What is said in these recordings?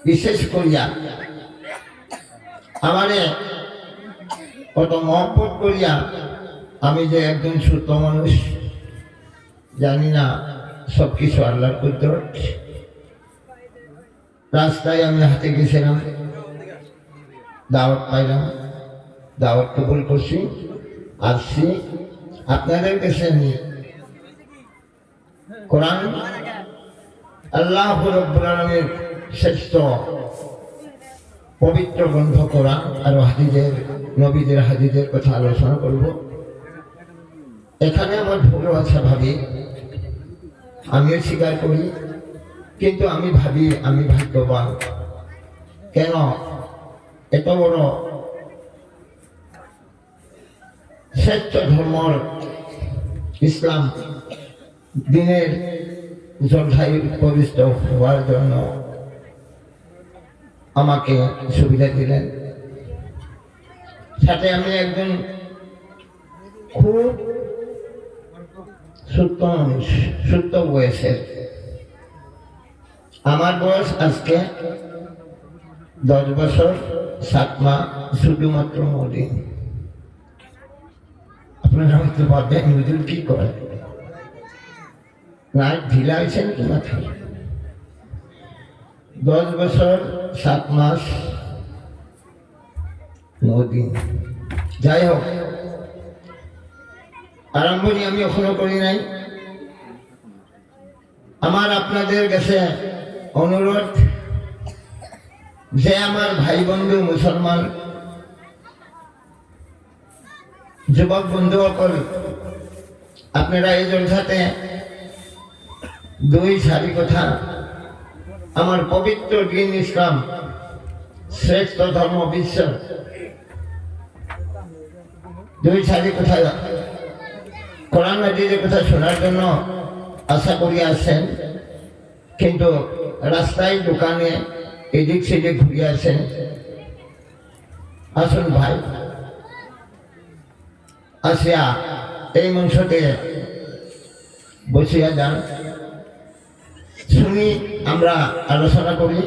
বিশেষ করিয়া আমারে কত মহব্বত করিয়া আমি যে একজন ছোট মানুষ জানি না সব কিছু আল্লাহর কুদরত। রাস্তায় আমি হাতে গেছিলাম, দাওয়াত পাইলাম, দাওয়াত কবুল করছি, আসছি আপনাদের কাছে। আমি কোরআন আল্লাহ রাব্বুল আলামিনের শ্রেষ্ঠ পবিত্র গ্রন্থ কোরআন আর হাদিসের নবীদের হাদিসের কথা আলোচনা করব। এখানে আমার ভুলও আছে ভাবি, আমিও স্বীকার করি, কিন্তু আমি ভাবি আমি ভাগ্যবান। কেন এত বড় শ্রেষ্ঠ ধর্মর ইসলাম দিনের যোদ্ধায় প্রবিষ্ট হওয়ার জন্য আমাকে সুবিধা দিলেন। সাথে আমি একজন খুব ছোট্ট মানুষ, ছোট্ট বয়সের। আমার বয়স আজকে 10 বছর 7 মাস, শুধুমাত্র 9 দিন। আপনারা হয়তো ভাববেন হুজুর কি করে, না ঢিলা হয়েছেন কি মাথায়? 10 বছর 7 মাস 9 দিন। যাই হোক, আরম্ভনি আমি এখনো করি নাই। আমার আপনাদের কাছে অনুরোধ, যে আমার ভাই বন্ধু মুসলমান যুবক বন্ধু সকল, আপনারা এই জলসাতে 2-4 কথা আমার পবিত্র দিন ইসলাম শ্রেষ্ঠ ধর্ম বিশ্ব 2-4 কথা কোরআন হাদিসের কথা শোনার জন্য আশা করি আসছেন, কিন্তু রাস্তায় দোকানে এদিক সেদিক ঘুরে আসেন। আসুন ভাই, আসিয়া এই মঞ্চতে বসিয়া যান, শুনি, আমরা আলোচনা করি।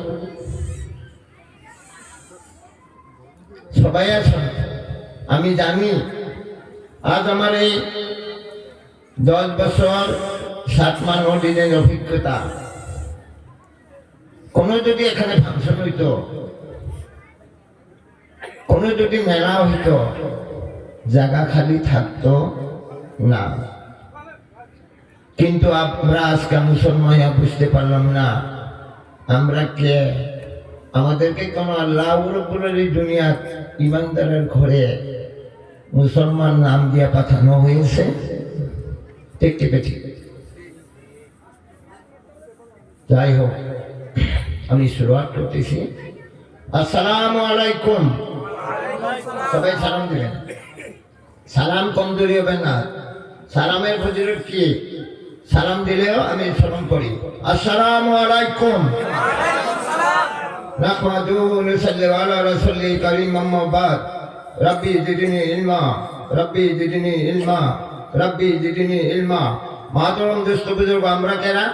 সবাই আসুন। আমি জানি আজ আমার এই 10 বছর 7 মাস 9 দিনের অভিজ্ঞতা, কোনো যদি এখানে ফাংশন হইতো, কোনো যদি মেলা হইতো, জায়গা খালি থাকতো না। কিন্তু আমরা আজকে মুসলমান বুঝতে পারলাম না আমরা কে। আমাদেরকে কোনো আল্লাহ রাব্বুল এই দুনিয়া ইমানদারের ঘরে মুসলমান নাম দিয়া পাঠানো হয়েছে। ঠিক ঠিক ঠিক। যাই হোক, আমি শুরুয়াত করতেছি। আসসালামু আলাইকুম। সবাই সালাম দিবেন, সালাম কমজোরি হবে না। সালামের ফজিলত কি? সালাম দিলেও আমি সালাম করি, আসসালামু আলাইকুম। নাহমাদুহু ওয়া নুসাল্লি আলা রাসূলিল কারীম, আম্মা বাদ। রব্বি জিদনি ইলমা, রব্বি জিদনি ইলমা, রব্বি জিদনি ইলমা। মাতরম দোস্ত বুজুর্গ, আমরা কেরা?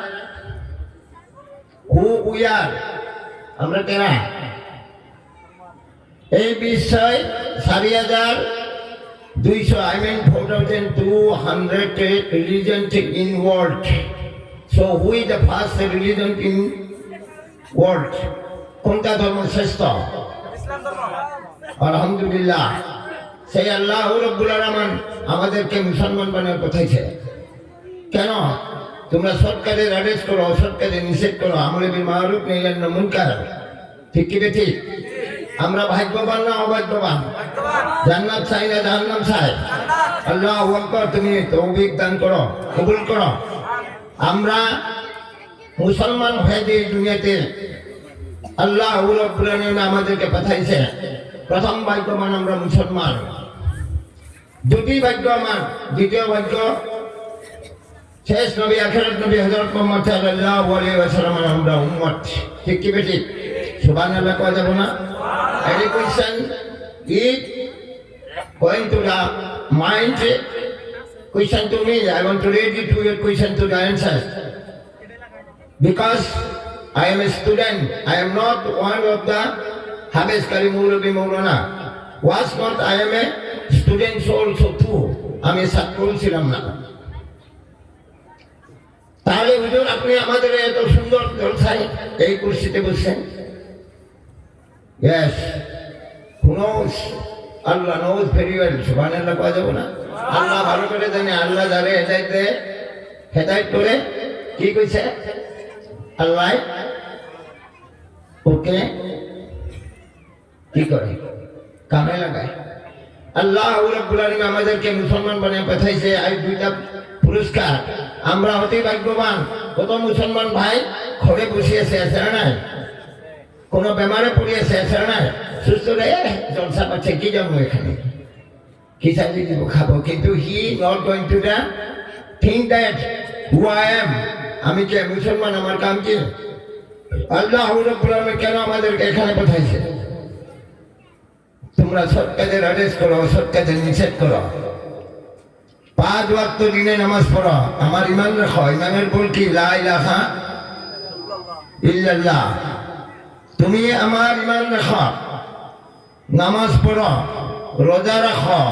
হু উয়ার, আমরা কেরা? এই বিষয় 4,200, I mean 4,200 religions in world. So who is the first religion in world? কোনটা ধর্ম শ্রেষ্ঠ? আলহামদুলিল্লাহ, সেই আল্লাহ রাব্বুল আলামিন আমাদেরকে মুসলমান বানানোর পাঠাইছে। কেন? তোমরা সৎ কাজের আদেশ করো, অসৎ কাজে নিষেধ করো, আমরে বিল মারুফ নাহি আনিল মুনকার। ঠিক কি ঠিক? আমরা ভাগ্যবান না অভাগ্যবান? জান্নাত চাই না জাহান্নাম চাই? আল্লাহু আকবার। তুমি তৌফিক দান করো, কবুল করো। আমরা মুসলমান হয়ে যে দুনিয়াতে আল্লাহ রাব্বুল আলামিন আমাদেরকে পাঠাইছে, প্রথম ভাগ্যবান আমরা মুসলমান। দুটি ভাগ্য আমার, দ্বিতীয় ভাগ্য শেষ নবী আখিরাত নবী হযরত মুহাম্মদ সাল্লাল্লাহু আলাইহি ওয়াসাল্লাম আমরা উম্মত। ঠিক কি ঠিক? সুবহানাল্লাহ কওয়া যাবে না? Any question is going to the mind. Question to me. I want to read it to your question to the answer. because I am a student. I am not one of the Habes Kari Maulavi Maulana. Was not I am a student also too. আমি ছাত্র ছিলাম না। তাহলে হুজুর আপনি আমাদের এত সুন্দর জলসায় এই কুরসিতে বসছেন? Yes, who knows? Allah knows very well. সুবহানাল্লাহ কওয়া যাবে না? আল্লাহ ভালো করে জানে। আল্লাহ যারে হেদায়েত করে কি কইছে? আল্লাহ ওকে কি করে? কামে লাগায়। আল্লাহ রাব্বুল আলামিন আমাদেরকে মুসলমান বানিয়ে পাঠাইছে। আর দুইটা পুরস্কার। আমরা অতি ভাগ্যবান। কত মুসলমান ভাই ঘরে বসিয়েছে, আছে না? কোনো বেমারে পড়িয়েছে, আছে না? সুস্থ রয়ে জলসা পাচ্ছে, কি জন্ম এখানে কি চাকরি দিব খাবো, কিন্তু he not going to the think that who I am, আমি কে মুসলমান, আমার কাম কি? আল্লাহ রাব্বুল আলামিন কেন আমাদেরকে এখানে পাঠাইছে? তোমরা সৎ কাজের আদেশ করো, সৎ কাজের নিষেধ করো, 5 ওয়াক্ত দিনে নামাজ পড়ো, আমার ইমান রাখো। ইমানের বল কি? লা ইলাহা ইল্লাল্লাহ। তুমি আমার ইমান রাখো, নামাজ পড়ো, রোজা রাখো,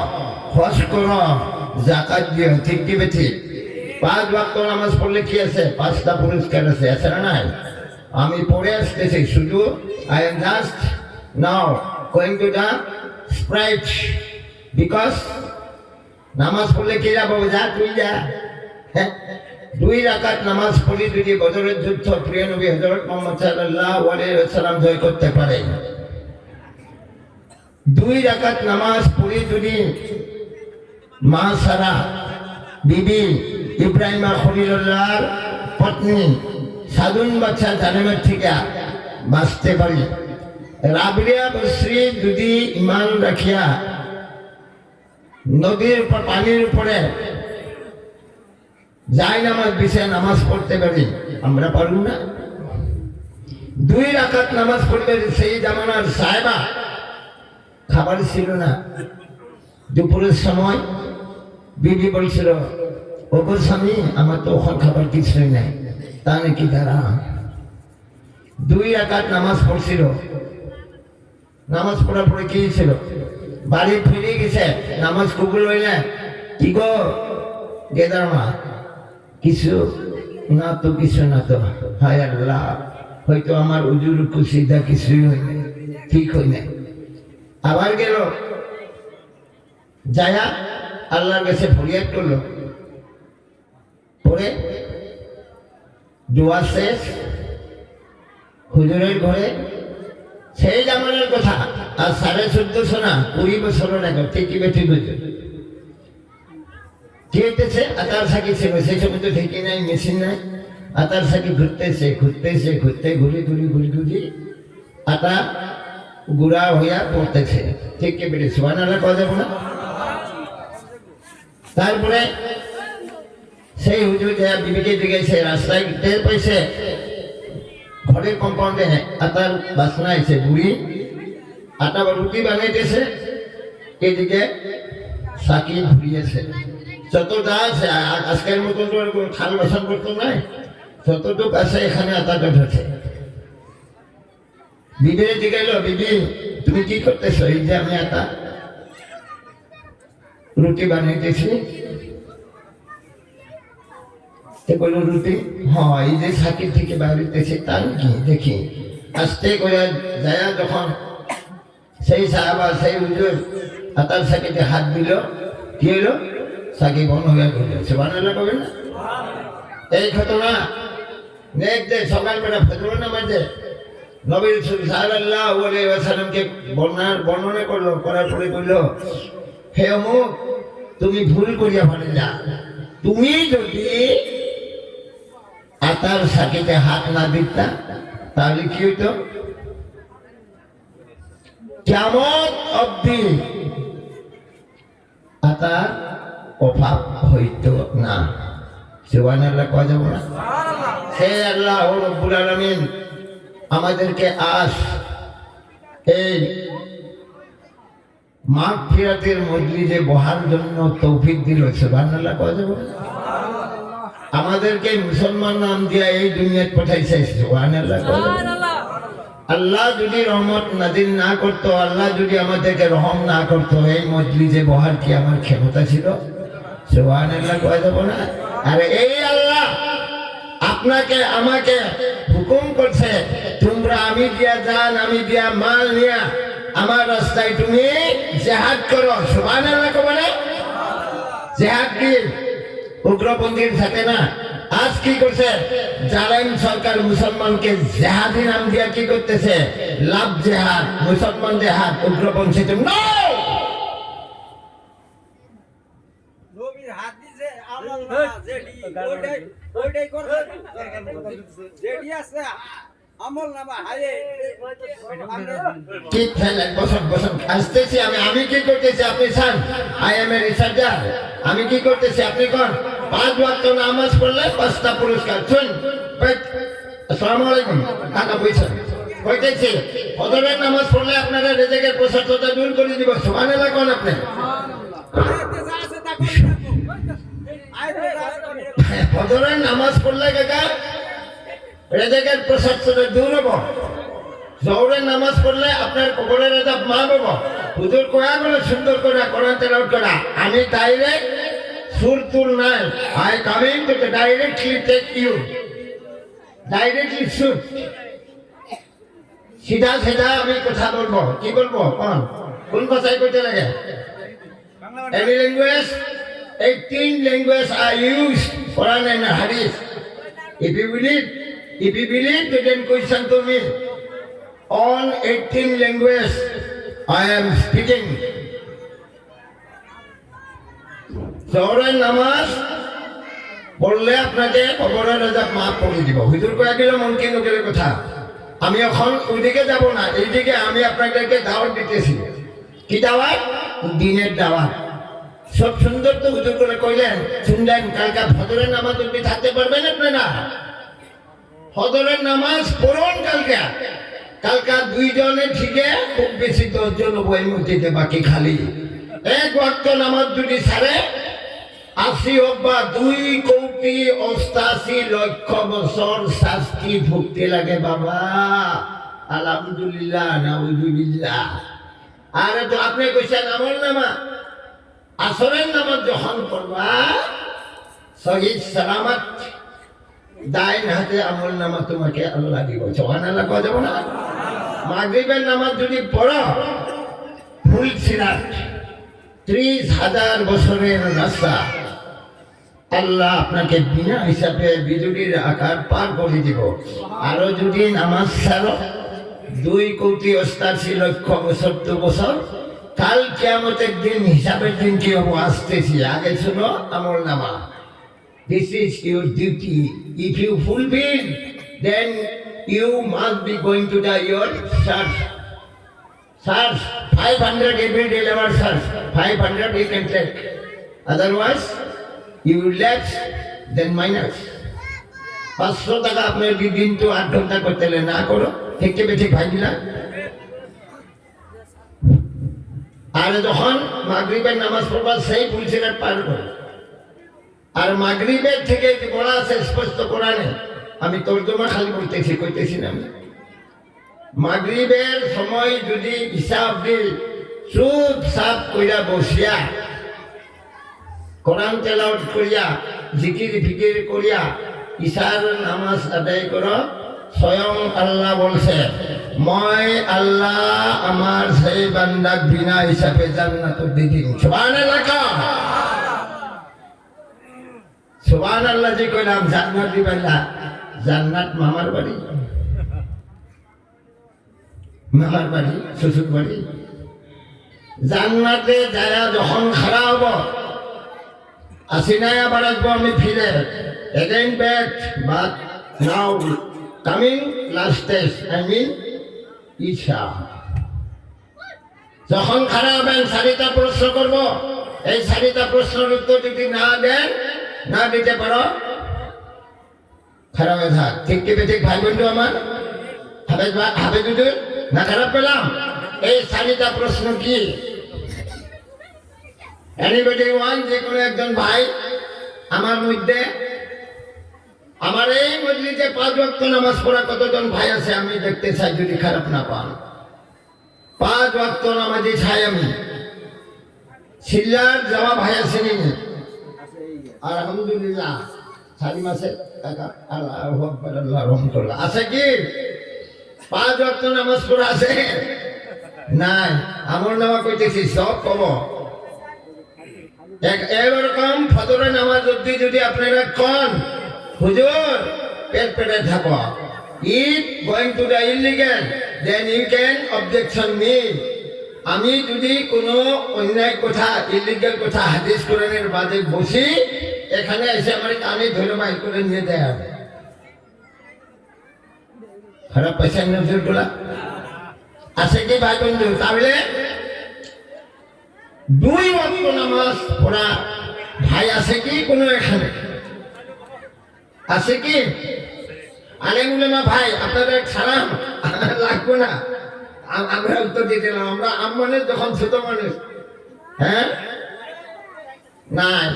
হজ করো, যাকাত দিও, ঠিক কি বেঠিক? 5 ওয়াক্ত নামাজ পড়লে কি আছে? 5টা পুরস্কার আছে, আছে না নাই? আমি পড়ে আসতেছি শুধু। I am just now going to the Sprite, because নামাজ পড়লে কি যাবো? যা তুই যা। 2 রাকাত নামাজ পড়ি যদি বদরের যুদ্ধ প্রিয় নবী হযরত মুহাম্মদ সাল্লাল্লাহু আলাইহি ওয়াসাল্লাম জয় করতে পারে, 2 রাকাত নামাজ পড়ি যদি মা সারা বিবি ইব্রাহিমা খলিলুল্লাহর পত্নী সাদুন বাচ্চা জানেমের থেকে বাঁচতে পারি, রাবিয়া বসরি যদি ইমান রাখিয়া নদীর উপর পানির উপরে যাই নামাজ বিছায় নামাজ পড়তে পারি, আমরা পারব না? 2 রাকাত নামাজ পড়তে সেই জামানার সাহেবা খাবার ছিল না। দুপুরের সময় বিবি বলছিল, ওগো স্বামী, আমার তো ওখান খাবার কিছুই নাই। তা নাকি তারা 2 রাকাত নামাজ পড়ছিল। নামাজ পড়ার পরে কি ছিল? বাড়ি ফিরে গেছে, নামাজ কবুল হইলে কি গো গেদার মা, কিছু না তো, কিছু না তো। হায় আল্লাহ, হয়তো আমার উজুর কুসিদা কিছুই হইনি, ঠিক হইনি। আবার গেল, যায়া আল্লাহর কাছে ফরিয়াদ করলো। পরে দোয়া শেষ, হুজুরের ঘরে সেই জামানের কথা, আর 1450 না 20 বছরের আগে, ঠিকই বেঠি হুজুর কি হইতেছে? আতার সাকি ছিল, সেই সময় তো ঠিকই নাই, মেশিন নাই। আতার সাকি ঘুরতেছে, ঘুরতেছে, ঘুরতে ঘুরি ঘুরি ঘুরি ঘুরি আটা গুড়া হইয়া পড়তেছে, ঠিক কি বেটে? সুবহানাল্লাহ কওয়া যাবে না? তারপরে সেই হুজুর যা বিবিকে জিজ্ঞাসা, রাস্তায় টের পাইছে ঘরের কম্পাউন্ডে আটার বাসনা আছে, বুড়ি আটা বা রুটি বানাইতেছে, এদিকে সাকি ঘুরিয়েছে। যতটা আছে, আজকের মতন তো থাল বাসন করতো নাই, যতটুক আছে এখানে আটাটা ধরছে। বিবিরে জিজ্ঞাইল, বিবি তুমি কি করতেছ? এই যে আমি আটা রুটি বানাইতেছি। বলল, রুটি? হ্যাঁ, এই যে সাকির থেকে বাইরেতেছে, তার কি দেখি। আস্তে করে যায়, যখন সেই সাহাবা সেই হুজুর আতার সাকিতে হাত দিল, কি হইল? সাকি বন্ধ হয়ে গেল। সুবহানাল্লাহ কবে না? এই ঘটনা নেক্সট ডে সকালবেলা ফজরের নামাজে নবী সাল্লাল্লাহু আলাইহি ওয়াসাল্লামকে বর্ণনা করলো। করার পরে কইল, হে অমুক, তুমি ভুল করিয়া পারিলা। তুমি যদি আতার সাকিতে হাত না দিতা, তাহলে কি হইতো? কিয়ামত অবধি আতার অভাব হইতো না। সুবহানাল্লাহ কওয়া যাবে না? হে আল্লাহ রাব্বুল আলামিন আমাদেরকে আজ এই মাগফিরাতের মজলিসে বহার জন্য তৌফিক দিল। সুবহানাল্লাহ কওয়া যাবে না? আমাদেরকে মুসলমান নাম দিয়া এই দুনিয়াত পাঠাইছে। সুবহানাল্লাহ। আল্লাহ যদি রহমত নাদিল না করতো, আল্লাহ যদি আমাদেরকে রহম না করতো, এই মজলিসে বহার কি আমার ক্ষমতা ছিল? সুবহানাল্লাহ কয় দেব না? আর এই আল্লাহ আপনাকে আমাকে হুকুম করছে, তোমরা আমি দিয়া জান, আমি দিয়া মাল নিয়া আমার রাস্তায় তুমি জিহাদ করো। সুবহানাল্লাহ কবে না? জিহাদ কি উগ্রপন্থীর সাথে না। আজ কি করছে জালেম সরকার? মুসলমানকে জেহাদি নাম দিয়া কি করতেছে? লাভ জেহাদ, মুসলমান জেহাদ, উগ্রপন্থী আসতেছি আমি কি করতেছি আপনি চান? I M A researcher. আমি কি করতেছি আপনি কোন? 5 ওয়াক্ত নামাজ পড়লে 5টা পুরস্কার। শুন, আসসালামু আলাইকুম, টাকা পয়সা কইতেছি। ফজরের নামাজ পড়লে আপনারা রিজিকের প্রশস্ততা দূর করে দিব। সুবহানাল্লাহ কোন আপনি? ফজরের নামাজ পড়লে কাকা রিজিকের প্রশস্ততা দূর হবে। জোহরের নামাজ পড়লে আপনার কবরের আযাব মাফ হবে। হুজুর কোয়া করে সুন্দর করে কোরআন তেলাওয়াত করা। আমি ডাইরেক্ট সুরতুল নাই, I coming to directly take you, directly shoot. সিধা সিধা আমি কথা বলবো। কি বলবো? কোন ভাষায় কইতে লাগে? Any language? 18 language are used Quran and Hadith. If you believe, then question to me. On 18 language I am speaking. জোহরের নামাজ পড়লে আপনাকে কবরের আযাব মাফ করে দিব। হুজুর কয়া গেল মন কেন গেলে কথা। আমি এখন ওইদিকে যাব না, এইদিকে আমি আপনাদেরকে দাওয়াত দিতেছি। কি দাওয়াত? দিনের দাওয়াত। সব সুন্দর তো হুজুর করে কইলেন, শুনলেন। কালকা ফজরের নামাজ আপনি থাকতে পারবেন আপনারা? ফজরের নামাজ পড়ুন কালকা 2 জনের ঠিকে খুব বেশি 10 জন বই মসজিদে, বাকি খালি। 1 ওয়াক্ত নামাজ যদি ছাড়ে 80 হোক বা 2,88,00,000 বছর শাস্তি ভুগতে লাগে বাবা। আলহামদুলিল্লাহ, নাউজুবিল্লাহ। আরে তো আপনি কইছেন আমল নামা, আসরের নামাজ যখন পড়বা সহিহ সালামত ডাইন হাতে আমল নামা তোমাকে আল্লাহ দিব। সুবহানাল্লাহ কওয়া যাব না? মাগরিবের নামাজ যদি পড়ো ফুল সিরাত 30,000 বছরের রাস্তা আল্লাহ আপনাকে বিনা হিসাবে বিজুলির আকার পার করে দিব। আরো যদি নামাজ ছাড়ো 2,88,00,000 বছর, কাল কিয়ামতের দিন হিসাবের দিন কি হবো আসতেছি। আগে শুনো আমল নামা। This is your duty. If you fulfill, then you must be going to your church. Search 500 every day, never search 500 you can take. Otherwise, you will less than minus. 500 টাকা আপনার দিন তো 8 ঘন্টা করতে না করো, ঠিক বেঠিক ভাই দিলা। আর যখন মাগরিবের নামাজ পড়বা সেই ফুলসিরাত পার করো। আর মাগরিবের থেকে বলা আছে স্পষ্ট কোরআনে, আমি তর্জমা খালি কইতেছি না। মাগরিবের সময় যদি হিসাব দি চুপ চাপ কইরা বসিয়া কোরআন তেলাওয়াত করিয়া জিকির ফিকির করিয়া ইশার নামাজ আদায় করো, স্বয়ং আল্লাহ বলছে মই আল্লাহ আমার সেই বান্দাক বিনা হিসাবে জান্নাত দিদিম। সুবহানাল্লাহ। সুবহানাল্লাহ যে কইলাম জান্নাত দিবেন না, জান্নাত মামার বাড়ি, মামার বাড়ি, শ্বশুর বাড়ি। জান্নাতে যারা যখন খাড়া হব আসিনায় আবার আসবো আমি ফিরে। Again back, but now coming last stage, I mean Isha. যখন খাড়া হবেন 4টা প্রশ্ন করব। এই 4টা প্রশ্নের উত্তর যদি না দিতে পারো খারাপ হয়ে থাক। ঠিক কি ঠিক ভাই বন্ধু আমার? হবে যদি না খারাপ পেলাম। এই 4টা প্রশ্ন কি? এনিবডি ওয়ান, যে কোনো একজন ভাই আমার মধ্যে আমার এই মজলিসে 5 ওয়াক্ত নামাজ পড়া কতজন ভাই আছে আমি দেখতে চাই, যদি খারাপ না পান। 5 ওয়াক্ত নামাজি চাই আমি। সিল্লার যাওয়া ভাই আছে নি? আলহামদুলিল্লাহ। সালিম আছে কাকা? আল্লাহু আকবার, আল্লাহ রহমতুল্লাহ। আছে কি 5 ওয়াক্ত নামাজ পড়া আছে? নাই। আমার নামা কইতেছি সব কব। এরকম ফজরের নামাজ অবধি যদি আপনারা কন হুজুর পেট পেটে থাকো, it going to the illegal, then you can objection me. আমি যদি কোনো অন্যায় কথা, ইলিগাল কথা হাদিস কোরআনের বাদে বসি, এখানে এসে আমার কানে ধরে বাইর করে নিয়ে দেয়। খারাপ পাইছেন নজর গুলা আছে কি ভাই বন্ধু? তাহলে 2 ওয়াক্ত নামাজ পড়া ভাই আছে কি কোনো এখানে? আছে কি? আলেম উলেমা ভাই আপনাদের সালাম লাগবে না, আমরা উত্তর দিতেলাম। আমরা আমাদের যখন ছোট মানুষ, হ্যাঁ নাই,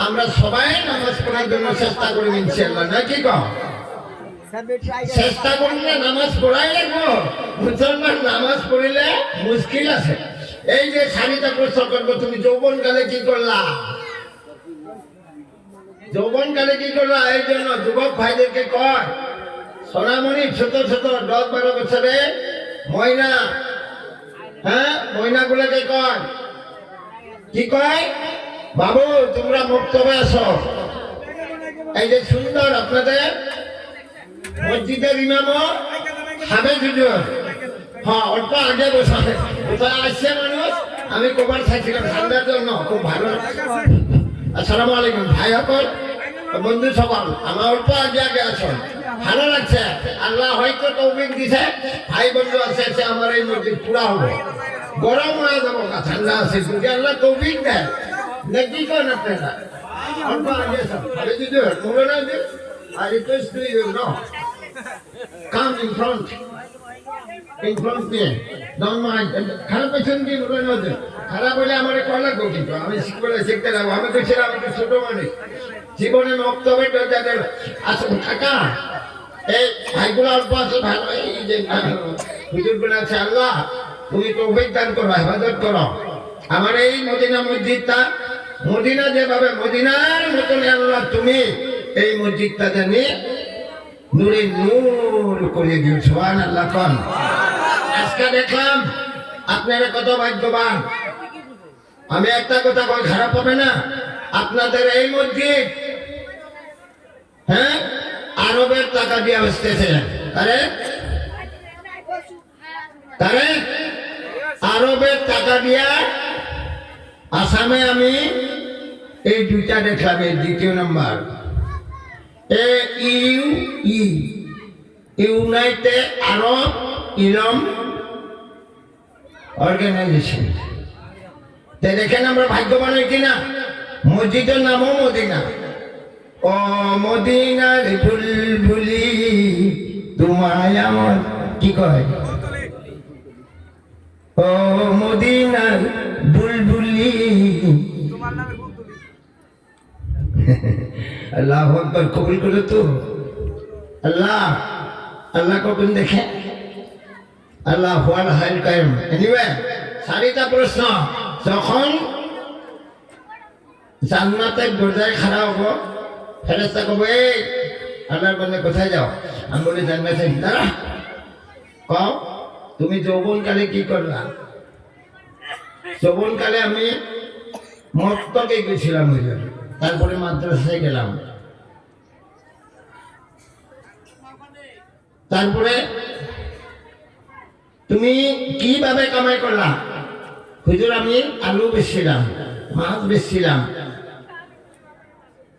আমরা সবাই নামাজ পড়ার জন্য চেষ্টা করি ইনশাআল্লাহ, নাকি কম চেষ্টা করি না? নামাজ পড়াই লাগবো। মুসলমান নামাজ পড়িলে মুশকিল আছে। এই যে শাড়িটা প্রশ্ন করবো, তুমি যৌবনকালে কি করলা? যৌবনকালে কি করলা? এই জন্য যুবক ভাইদেরকে কয়, সোনামণি ছোট ছোট 10-12 বছরে ময়না, হ্যাঁ ময়না গুলোকে কয়, কি কয়? বাবু তোমরা মক্তবে আসো। এই যে সুন্দর আপনাদের মসজিদের ইমামও হাফেজ হুজুর, হ্যাঁ অল্প আগে বসাবে, কোথায় আসছে মানুষ। আমি কবার চাইছিলাম ঠান্ডার জন্য, খুব ভালো। আসসালামু আলাইকুম ভাই সকল, বন্ধু সকল, আমার অল্প আগে আগে আসুন, ভালো লাগছে। আল্লাহ হয়তো তৌফিক দিছে, ভাই বন্ধু আছে আমার এই মসজিদ পুরা হবে, গরম হয়ে যাবো, ঠান্ডা আছে, যদি আল্লাহ তৌফিক দেয়। দেখি কোন আপনারা অল্প আগে আসুন। আরে দিদি তোমরা না দিদি, I request to you, no, come in front me, don't mind. খারাপ পেছন দিয়ে বলে না, খারাপ হলে আমার কল লাগবো, কিন্তু আমি শিখতে যাবো। আমি তো ছিলাম, আমি তো ছোট মানুষ, জীবনে মক্তবে যাদের আসুন কাকা, এই ভাইগুলো অল্প আছে ভালো। এই যে হুজুর গুলো আছে, আল্লাহ তুমি তৌফিক দান করো, হেফাজত করো আমার এই মদিনা মসজিদটা। মদিনা যেভাবে মদিনার মতন আল্লাহ তুমি এই মসজিদটা জানি নূরে নূর করে দিও, সুবহানাল্লাহ। কোন আজকে দেখলাম আপনারা কত ভাগ্যবান। আমি একটা কথা কই, খারাপ হবে না? আপনাদের এই মসজিদ, হ্যাঁ আরবের টাকা দিয়ে আসতেছে। আরে তারে আরবের টাকা দিয়া আসামে আমি এই 2টা দেখলাম। এই 2 নম্বর ইউনাইটেড আরব ইলম অর্গানাইজেশন। দেখেন আমরা ভাগ্যবান হয়েছি না? মসজিদের নামও মদিনা। ও মদিনার বুলবুলি তোমায় আমার, কি কয়? ও মদিনার বুলবুলি। আল্লাহ আকবার, কবুল করে তো আল্লাহ। আল্লাহ কখন দেখে? আল্লাহ হুয়াল হাইল কায়েম। এনিওয়ে 4টা প্রশ্ন। যখন জান্নাতের দরজায় খাড়া হবো, ফেরেশতা কব, এই আল্লাহর বন্ধা কোথায় যাও? আমি বলি জান্নাতে। দাঁড়া, কও তুমি যৌবনকালে কি করলা? যৌবনকালে আমি মক্তবে গেছিলাম, হুজুর, তারপরে মাদ্রাসায় গেলাম, তারপরে তুমি কিভাবে কামাই করলা? হুজুর আমি আলু বেচছিলাম, মাছ বেচছিলাম,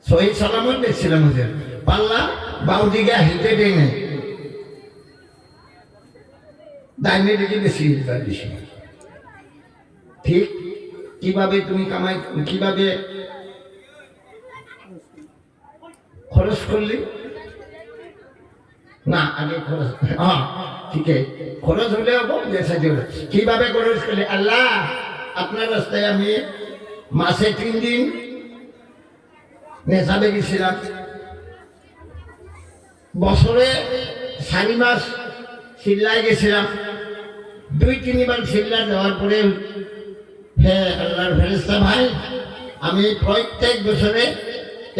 শহীদ সালামত বেচছিলাম। হুজুর পাল্লা বাউদিকে হিতে দেয় নাই, ডাইনে দিকে বেশি বেশি। ঠিক কিভাবে তুমি কামাই, কিভাবে খরচ করলি? না আগে খরচ, হ্যাঁ ঠিক আছে, খরচ হলে হবো, কিভাবে খরচ করলি? আল্লাহ আপনার রাস্তায় আমি মাসে 3 দিন নেশাবে গেছিলাম, বছরে 4 মাস সিল্লায় গেছিলাম। 2-3 বার সিল্লা দেওয়ার পরে, হে আল্লাহর ফেরেশতা ভাই, আমি প্রত্যেক বছরে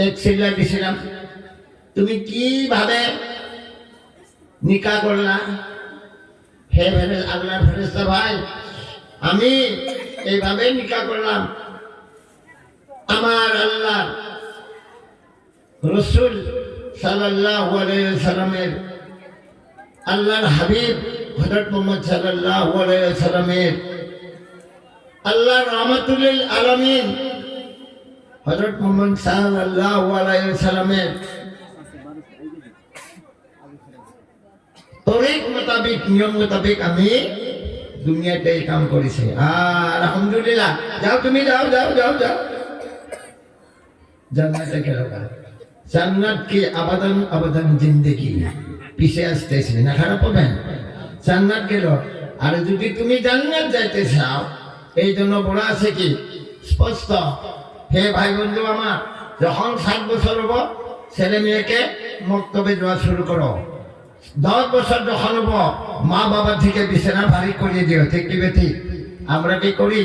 1 সিল্লা দিছিলাম, তুমি কিভাবে নিকাহ করলা? হে আল্লাহর ফেরেশতা ভাই, আমি এইভাবে নিকাহ করলাম। আমার আল্লাহ রাসূল সাল্লাল্লাহু আলাইহি ওয়াসাল্লামের, আল্লাহর হাবিব হযরত মুহাম্মদ সাল্লাল্লাহু আলাইহি ওয়াসাল্লামের, আল্লাহর রাহমাতুল লিল আলামিন হযরত মুহাম্মদ সাল্লাল্লাহু আলাইহি ওয়াসাল্লামের তরিক মোতাবেক, নিয়ম মোতাবেক আমি দুনিয়াতে এই কাম করেছি। আলহামদুলিল্লাহ। যাও তুমি, যাও যাও যাও যাও, জান্নাতে গেল। জান্নাত কি আবাদান আবাদান জিন্দেগি, পিছে আসতেছি না, খারাপ হবেন। জান্নাত গেল। আর যদি তুমি জান্নাত যাইতে চাও, এই জন্য বলা আছে কি স্পষ্ট, হে ভাই বন্ধু আমার, যখন 7 বছর হব ছেলে মেয়েকে মক্তবে যাওয়া শুরু করো। 10 বছর যখন হব মা বাবা থেকে বিছানা ভারী করিয়ে দিও। ঠিক কি বেঠিক? আমরা কি করি?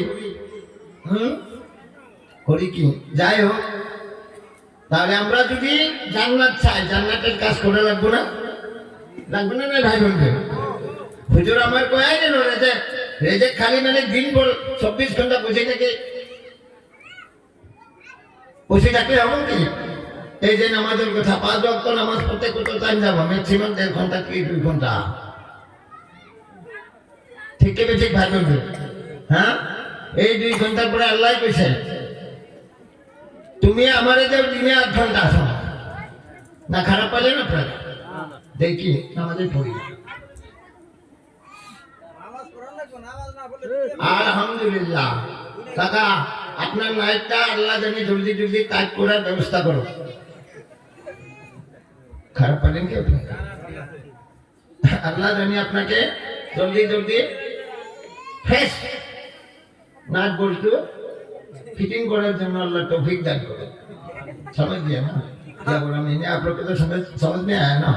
করি কি? যাই হোক, তাহলে আমরা যদি জান্নাত চাই, জান্নাতের কাজ করে লাগবো না? লাগবে না? ভাই বন্ধু, হুজুর আমার কয়াই গেল রেজেক খালি মানে দিনভর 24 ঘন্টা বসে থাকে, বসে থাকলে হবো কি? এই যে নামাজের কথা, 5 ওয়াক্ত নামাজ পড়তে কত টাইম যাবো? ম্যাক্সিমাম 1.5 ঘন্টা কি 2 ঘন্টা। ঠিক কি ঠিক ভাই বন্ধু? হ্যাঁ, এই 2 ঘন্টার পরে আল্লাহ কইছে, তুমি আমারে যে দিনে 8 ঘন্টা আসো না। খারাপ পাইলে না আপনার? দেখি নামাজে পড়ি। আলহামদুলিল্লাহ। কাকা, আপনার লাইফটা আল্লাহ জানি জলদি জলদি কাজ করার ব্যবস্থা করো। খারাপ পাইলেন কি আপনি? আল্লাহ জানি আপনাকে জলদি জলদি ফ্রেশ নাট বলতো ফিটিং করার জন্য अल्लाह तौफीक दान करे। समझ गया ना? क्या बोला मैंने? आप लोग को तो समझ में आया ना?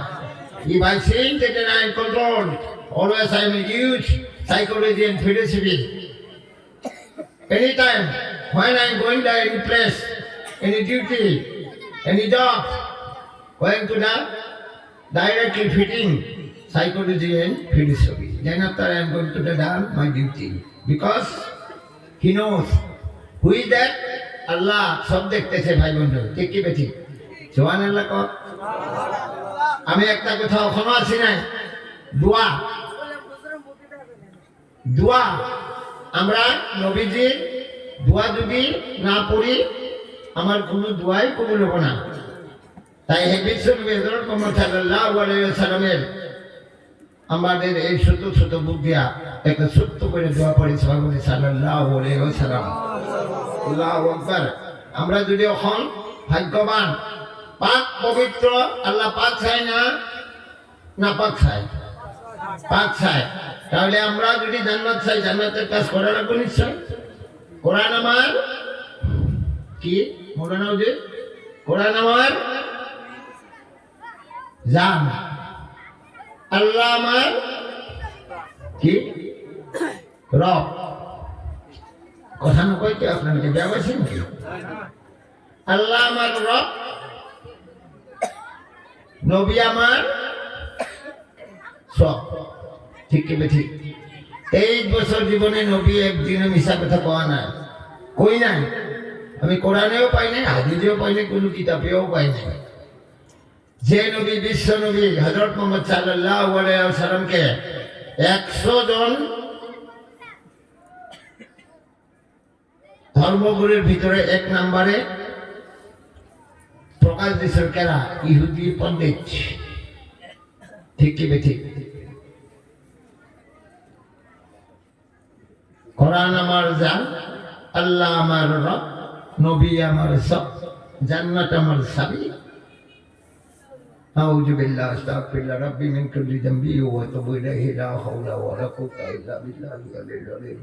If I think that I am controlled, always I am a huge psychology and philosophy. Anytime when I am going to any place, any duty, any job, going to the directly fitting psychology and philosophy. Then after I am going to the done my duty, because he knows who is that? Allah সব দেখতেছে ভাই বন্ধু। ঠিক কি বেঠিক? সুবহানাল্লাহ কও। আমি একটা কথা এখনো আসি নাই, দোয়া। দোয়া আমরা নবীজির দোয়া যদি না পড়ি, আমার কোনো দোয়াই কবুল হবে না। তাই হে বিশ্বনবী হযরত মুহাম্মদ সাল্লাল্লাহু আলাইহি ওয়াসাল্লামের আমাদের এই ছোট ছোট বুক দিয়া একটা ছোট্ট করে দোয়া পড়ি সাল্লাল্লাহু আলাইহি ওয়াসাল্লাম। আল্লাহু আকবার। আমরা যদি এখন ভাগ্যবান, পাক পবিত্র, আল্লাহ পাক চাই না, না পাক চাই? পাক চাই। তাহলে আমরা যদি জান্নাত চাই, জান্নাতের কাজ করা লাগবে নিশ্চয়। কোরআন আমার কি মৌলানা হুজুর? কোরআন আমার জান, আল্লাহ আমার কি রব। কথা না কইতে আপনাকে ব্যবসা নাকি? আল্লাহ আমার রব, নবী আমার সব। ঠিক কি ঠিক? 23 বছর জীবনে নবী একদিনও মিশা কথা কওয়া নাই, কই নাই। আমি কোরআনেও পাই নাই, হাদিসেও পাই নাই, কোনো কিতাবেও পাই নাই। যে নবী, বিশ্ব নবী হযরত মুহাম্মদ সাল্লাল্লাহু আলাইহি ওয়াসাল্লামকে 100 জন ধর্মগুরুর ভিতরে 1 নম্বরে প্রকাশ দিয়েছেন কেরা? ইহুদি পণ্ডিত। ঠিক কি ঠিক? কোরআন আমার জান, আল্লাহ আমার রব, নবী আমার সব, জান্নাত আমার সাবি। আউযু বিল্লাহি আস্তাগফিরুল্লাহ রাব্বি মিন কুল্লি যামবি ওয়া আতুবু ইলাইহি লা হাওলা ওয়া লা কুওয়াতা ইল্লা বিল্লাহিল আলিয়্যিল আযীম।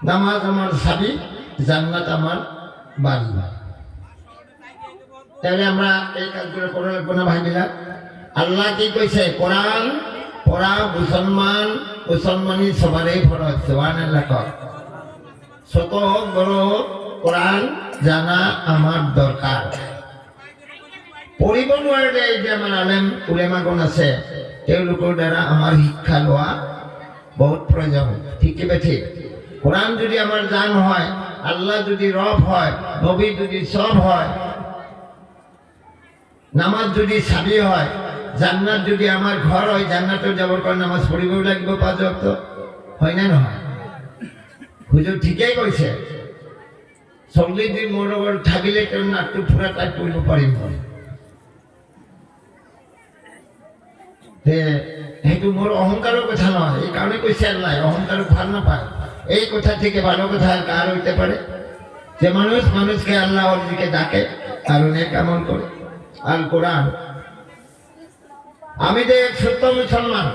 নামাজ আমার সাবি, জান্নাত আমার বাড়ি। তাহলে আমরা এই কাজগুলো করে লাগবো না ভাই? আল্লাহ কি কইছে কোরআন পড়া মুসলমানি সবারই ফরজ সুবহানাল্লাহ ছোট হোক বড় হোক কোরআন জানা আমার দরকার পঢ়িব নোৱাৰে এই যে আমাৰ আলেম উলেমাগণ আছে তেওঁলোকৰ দ্বাৰা আমাৰ শিক্ষা লোৱা বহুত প্ৰয়োজন ঠিক ঠিক কোরআন যদি আমার জান হয় আল্লাহ যদি রব হয় নবী যদি সব হয় নামাজ যদি সাবি হয় জান্নাত যদি আমার ঘর হয় জান্নাতে যাবার কারণে নামাজ পড়িবও লাগিব 5 ওয়াক্ত হয় না নহয় হুজুর ঠিকই কইছে 40 দিন মোর ওপর থাকিলে কেউ নাট্টু পুরা তাই পড়িব পারিব সেইটো মোর অহংকারের কথা নয় এই কারণে কইছে আল্লাহ অহংকার ভাল না পায় এই কথা থেকে ভালো কথা কার হইতে পারে যে মানুষকে আল্লাহ ওর দিকে ডাকে কারণ এক আমল করে আল কোরআন আমি যে এক সত্য মুসলমান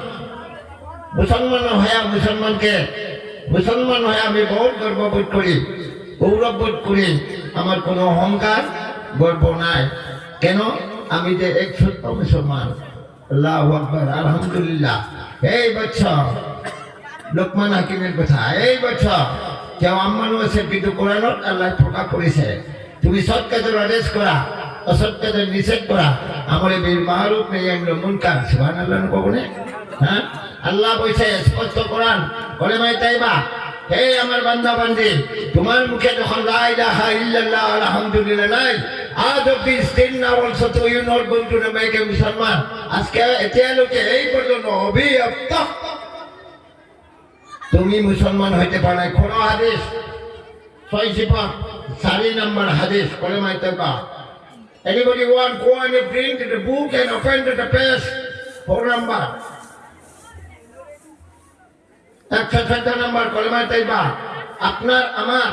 হয়ে আমি বহুত গর্ববোধ করি গৌরব বোধ করি আমার কোনো অহংকার গর্ব নাই কেন আমি যে এক সত্য মুসলমান আল্লাহু আকবার আলহামদুলিল্লাহ এই বছর লোকমান হাকিমের কথা এই বছর কেউ আম্মানু আছে কিন্তু কোরআনত আল্লাহ প্রকাশ করেছে তুমি সৎ কাজের আদেশ করা অসৎ কাজের নিষেধ করা আমরে বিল মারুফ নাহি মুনকার সুবহানাল্লাহ কবনে হ্যাঁ আল্লাহ কইছে স্পষ্ট কোরআন কলেমায়ে তাইবা হে আমার বান্দা বান্দি তোমার মুখে যখন লা ইলাহা ইল্লাল্লাহ আলহামদুলিল্লাহ নাই আজ অব্দি স্টিল নাও অলসো তো you not going to make a মুসলমান আজকে এতিয়ালৈকে এই পর্যন্ত অভিযুক্ত তুমি মুসলমান হইতে পারো না কোন হাদিস 4 নম্বর হাদিস কলেমায়ে Taiba anybody want go and bring to the book and open to the page 4 number 114 নম্বর কলেমায়ে তাইবা আপনার আমার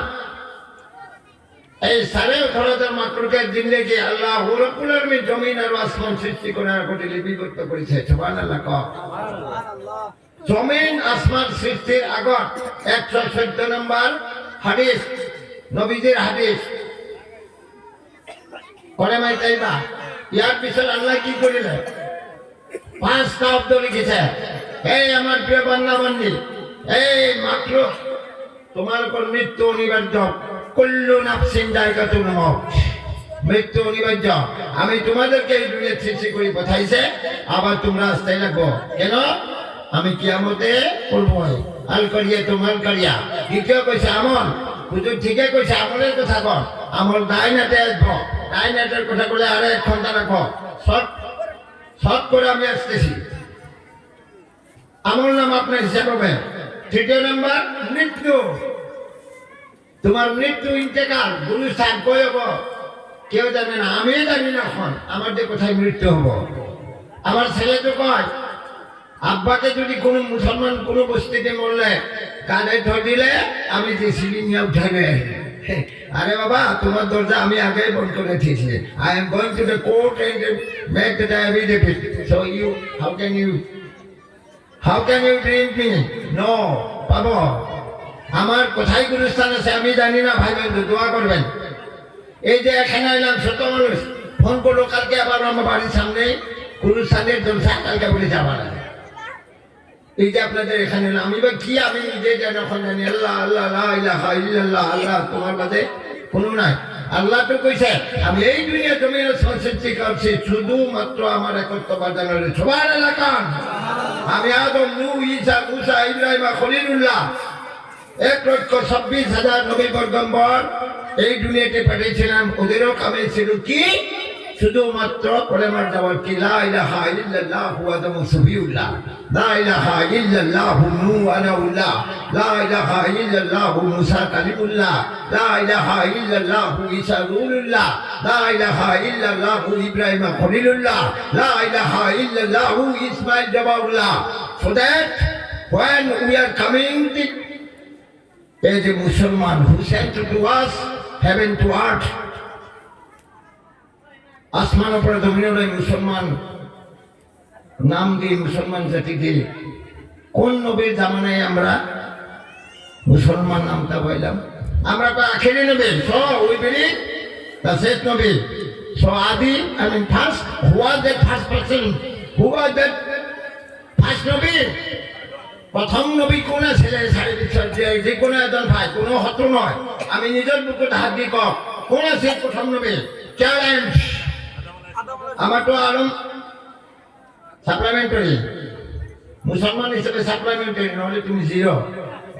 এই 18,000 মাকলুকের জিন্দেগি আল্লাহ রাব্বুল আলামিন জমিন আর আসমান সৃষ্টি করার কোটি লিপিবদ্ধ করেছে সুবহানাল্লাহ সুবহানাল্লাহ জমিন আসমান সৃষ্টির আগত 114 নম্বর হাদিস নবীজির হাদিস কলেমায়ে তাইবা ইয়ার পিছনে আল্লাহ কি করিলেন 5 শব্দ লিখেছে এই আমার প্রিয় বান্দা বান্দি এই মাত্র তোমার উপর মৃত্যু অনিবার্য কুল্লু নাফসিন যায়কাতুল মউত মৃত্যু অনিবার্য আমি তোমাদেরকে এই দুনিয়া সৃষ্টি করে পাঠাইছে আবার তোমরা আসতে লাগবো কেন আমি কিয়ামতে করব আল করিয়া তোমাল করিয়া দ্বিতীয় কইছে আমল হুজুর ঠিকই কইছে আমলের কথা কর আমল ডাইনাতে আসবো ডাইনাটের কথা বলে আরে 1 ঘন্টা রাখো সব করে আমি আসতেছি আমল নাম আপনার হিসাব হবে 3 নম্বর মৃত্যু তোমার মৃত্যু ইন্তেকাল গুরুস্থান কই হবো কেউ জানে না আমি জানি না এখন আমার যে কোথায় মৃত্যু হবো আমার ছেলে তো কয় আব্বাকে যদি কোনো মুসলমান কোনো বস্তিতে মরলে কাঁধে ধরে দিলে আমি যে সিঁড়ি নিয়ে উঠাবে আরে বাবা তোমার দরজা আমি আগেই বন্ধ করে দিয়েছি I am going to the court and make the affidavit so you how can you drink me no পাবো আমার কোথায় গুরুস্থান আছে আমি জানি না ভাই বন্ধু দোয়া করবেন এই যে এখানে এলাম ছোট মানুষ ফোন করলো কালকে আবার আমার বাড়ির সামনে গুরুস্থানের জলসা কালকে বলে যাবার এই যে আপনাদের এখানে আমি বা কি আমি নিজে যেন এখন জানি আল্লাহ আল্লাহ লা ইলাহা ইল্লাল্লাহ আল্লাহ তোমার কাছে কোনো নাই আল্লাহ তো কইছে আমি এই দুনিয়া জমির সৃষ্টি করছি শুধুমাত্র আমার একত্ববাদ জানালে সুবহানাল্লাহ আমি আদম নূহ ঈসা মুসা ইব্রাহিম খলিলুল্লাহ 1,26,000 নবী পয়গম্বর এই দুনিয়াতে পাঠিয়েছিলাম ওদেরও কামে ছিল কি শুধুমাত্র কলেমার জবাব কি লা ইলাহা ইল্লাল্লাহু আদম সুবিউল্লাহ লা ইলাহা ইল্লাল্লাহু নূহ আলাউল্লাহ লা ইলাহা ইল্লাল্লাহু মুসা কালিমুল্লাহ লা ইলাহা ইল্লাল্লাহু ঈসা রূহুল্লাহ লা ইলাহা ইল্লাল্লাহু ইব্রাহিম খলিলুল্লাহ লা ইলাহা ইল্লাল্লাহু Ismail জাবাউল্লাহ so that when we are coming as a Musliman who sent to us heaven to earth আসমান উপরে জমিনের মুসলমান নাম দিয়ে মুসলমান জাতিকে কোন নবীর জামানায় আমরা মুসলমান নামটা বললাম আমরা তো আখেরি নবী সো উই বিলিভ দ্য শেষ নবী সো আদি I mean first who was the first person Who was that first নবী? প্রথম নবী কোন ছেলে সাড়ে বিশ্বাস যে কোনো একজন ভাই কোনো হত নয় আমি নিজের বুকে হাত দিয়ে কম কোন আছে প্রথম নবী চ্যালেঞ্জ আমার তো আলম সাপ্লিমেন্টারি মুসলমান হিসেবে সাপ্লিমেন্টারি নহলে তুমি জিরো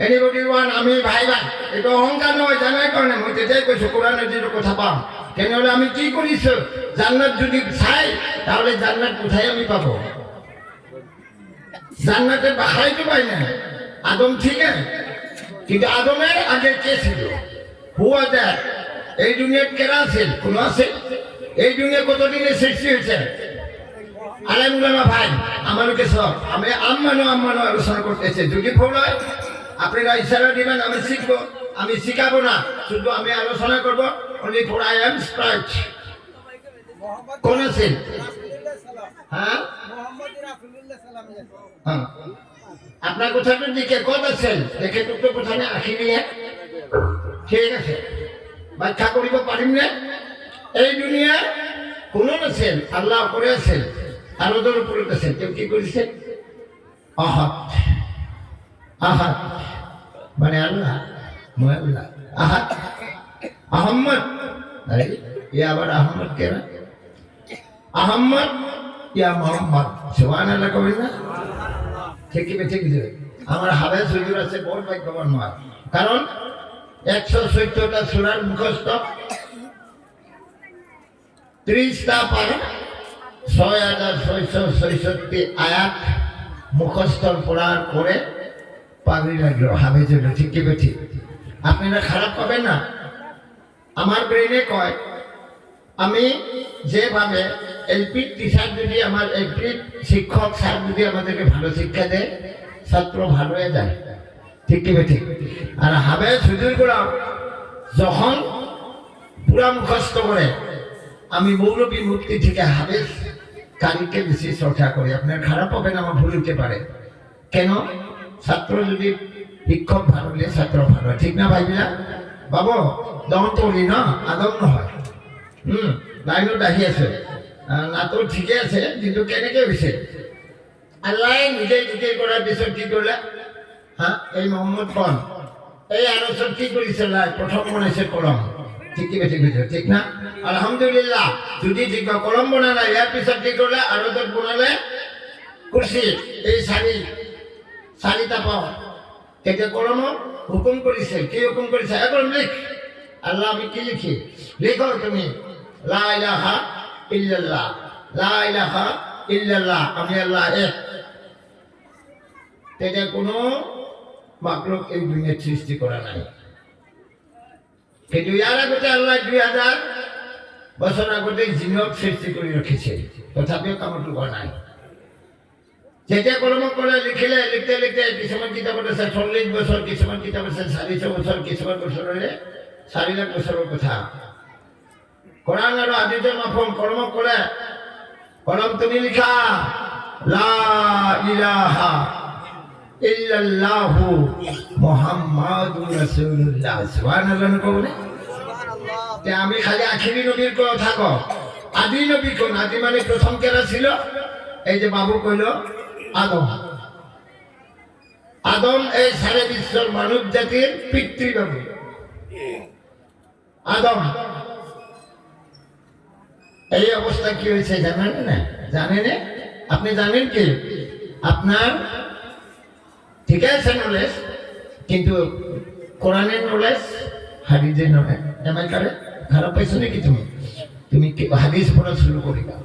এনিবডি ওয়ান আমি ভাই ভাই এটা অহংকার নয় জানাই কারণে মই তেতিয়াই কৈছো কোরআনের যে কথা পাম কেন হলে আমি কি করিছো জান্নাত যদি চাই তাহলে জান্নাত কোথায় আমি পাবো জান্নাতের বাহাই তো পাই না আদম ঠিক আছে কিন্তু আদমের আগে কে ছিল হুয়া দ্যাট এই দুনিয়ার কেরা আছে কোন আছে এই দুনিয়া কতদিনে সৃষ্টি হয়েছে আলেমুলামা ভাই আমাকে সব আমি আম্মানো আলোচনা করতেছে যদি ভুল হয় আপনারা ইশারা দিবেন আমি শিখবো আমি শিখাবো না শুধু আমি আলোচনা করবো only for I am Sprite কোন আছে হ্যাঁ আপনার কোথাটা দিকে কত আছেন দেখে টুকটো কোথায় আঁকি নিয়ে ঠিক আছে ব্যাখ্যা করিব পারিম না এই দুনিয়া কোন আছেন আল্লাহ করে আছেন আর ওদের উপরে আছেন কেউ কি করেছেন আহাদ আহাদ মানে আল্লাহ আল্লাহ আহাদ আহম্মদ আরে এ আবার আহম্মদ কেন আহম্মদ ইয়া মোহাম্মদ সুবহানাল্লাহ কবেন না ঠিক ঠিক আমার হাবেস হুজুর আছে বড় ভাগ্যবান নয় কারণ 114টা সূরার মুখস্থ 30টা পারা 6666 আয়াত মুখস্থ পড়ার পরে পাগড়ি লাগলো হাবেস হলো ঠিক ঠিক আপনারা খারাপ পাবেন না আমার ব্রেনে কয় আমি যেভাবে এলপি টিচার যদি আমার এলপি শিক্ষক স্যার যদি আমাদেরকে ভালো শিক্ষা দেয় ছাত্র ভালো হয়ে যায় ঠিক ঠিক আর হাবেস হুজুরগুলো যখন পুরা মুখস্থ করে আমি মৌলবী মুক্তি থেকে হাবেস কারিকে বেশি চর্চা করি আপনার খারাপ হবে না আমার ভুল হতে পারে কেন ছাত্র যদি শিক্ষক ভালো হলে ছাত্র ভালো ঠিক না ভাইবিলা বাবু দমন তো বলি না আদম নহয় লাইনও দাহি আছে না তো ঠিকে আছে কিন্তু কেনেকে হয়েছে আল্লাহ নিজে নিজে করার পিছত কি করলে হ্যাঁ এই মোহাম্মদ কন এই আলোচনা কি করেছে প্রথম বনাইছে কলম ঠিক কি বেশি বুঝছে ঠিক না আলহামদুলিল্লাহ যদি ঠিক কলম বনালে ইয়ার পিছত কি করলে আরো তো বনালে কুর্সি এই শাড়িটা পাও এটা কলম হুকুম করেছে কি হুকুম করেছে এখন লিখ আল্লাহ আমি কি লিখি লিখো তুমি লা ইলাহা ইল্লাল্লাহ লা ইলাহা ইল্লাল্লাহ আমি আল্লাহ এক এটা কোনো মাকলুক এই দুনিয়ার সৃষ্টি করা নাই কিন্তু ইয়ার আগতে আল্লাহ 2000 বছর আগতে জিনক সৃষ্টি করে রেখেছে তথাপিও কামটো করা নাই যেতিয়া কলম করে লিখিলে লিখতে লিখতে কিছুমান কিতাপত আছে 40 বছর কিছুমান কিতাপ আছে 400 বছর কিছুমান বছর হলে 4 লাখ বছরের কথা কোরআন আর হাদিসের মাফহুম কলম করে কলম তুমি লিখা লা ইলাহা ইল্লাল্লাহু মুহাম্মাদুর রাসূলুল্লাহ সুবহানাল্লাহ কবনে সুবহানাল্লাহ তে আমি খালি আখিরি নবীর কথা কও আদি নবী কোন আদি মানে প্রথম কেরা ছিল এই যে বাবু কইল আদম আদম এই সারা বিশ্বের মানব জাতির পিতৃবাবু আদম এই অবস্থা কি হয়েছে জানেন না জানেন আপনি জানেন কি আপনার ঠিক আছে নলেজ কিন্তু কোরআনের নলেজ হাদিসের নলেজ এমন করে খারাপ পাইছো নাকি তুমি তুমি হাদিস পড়া শুরু করিবা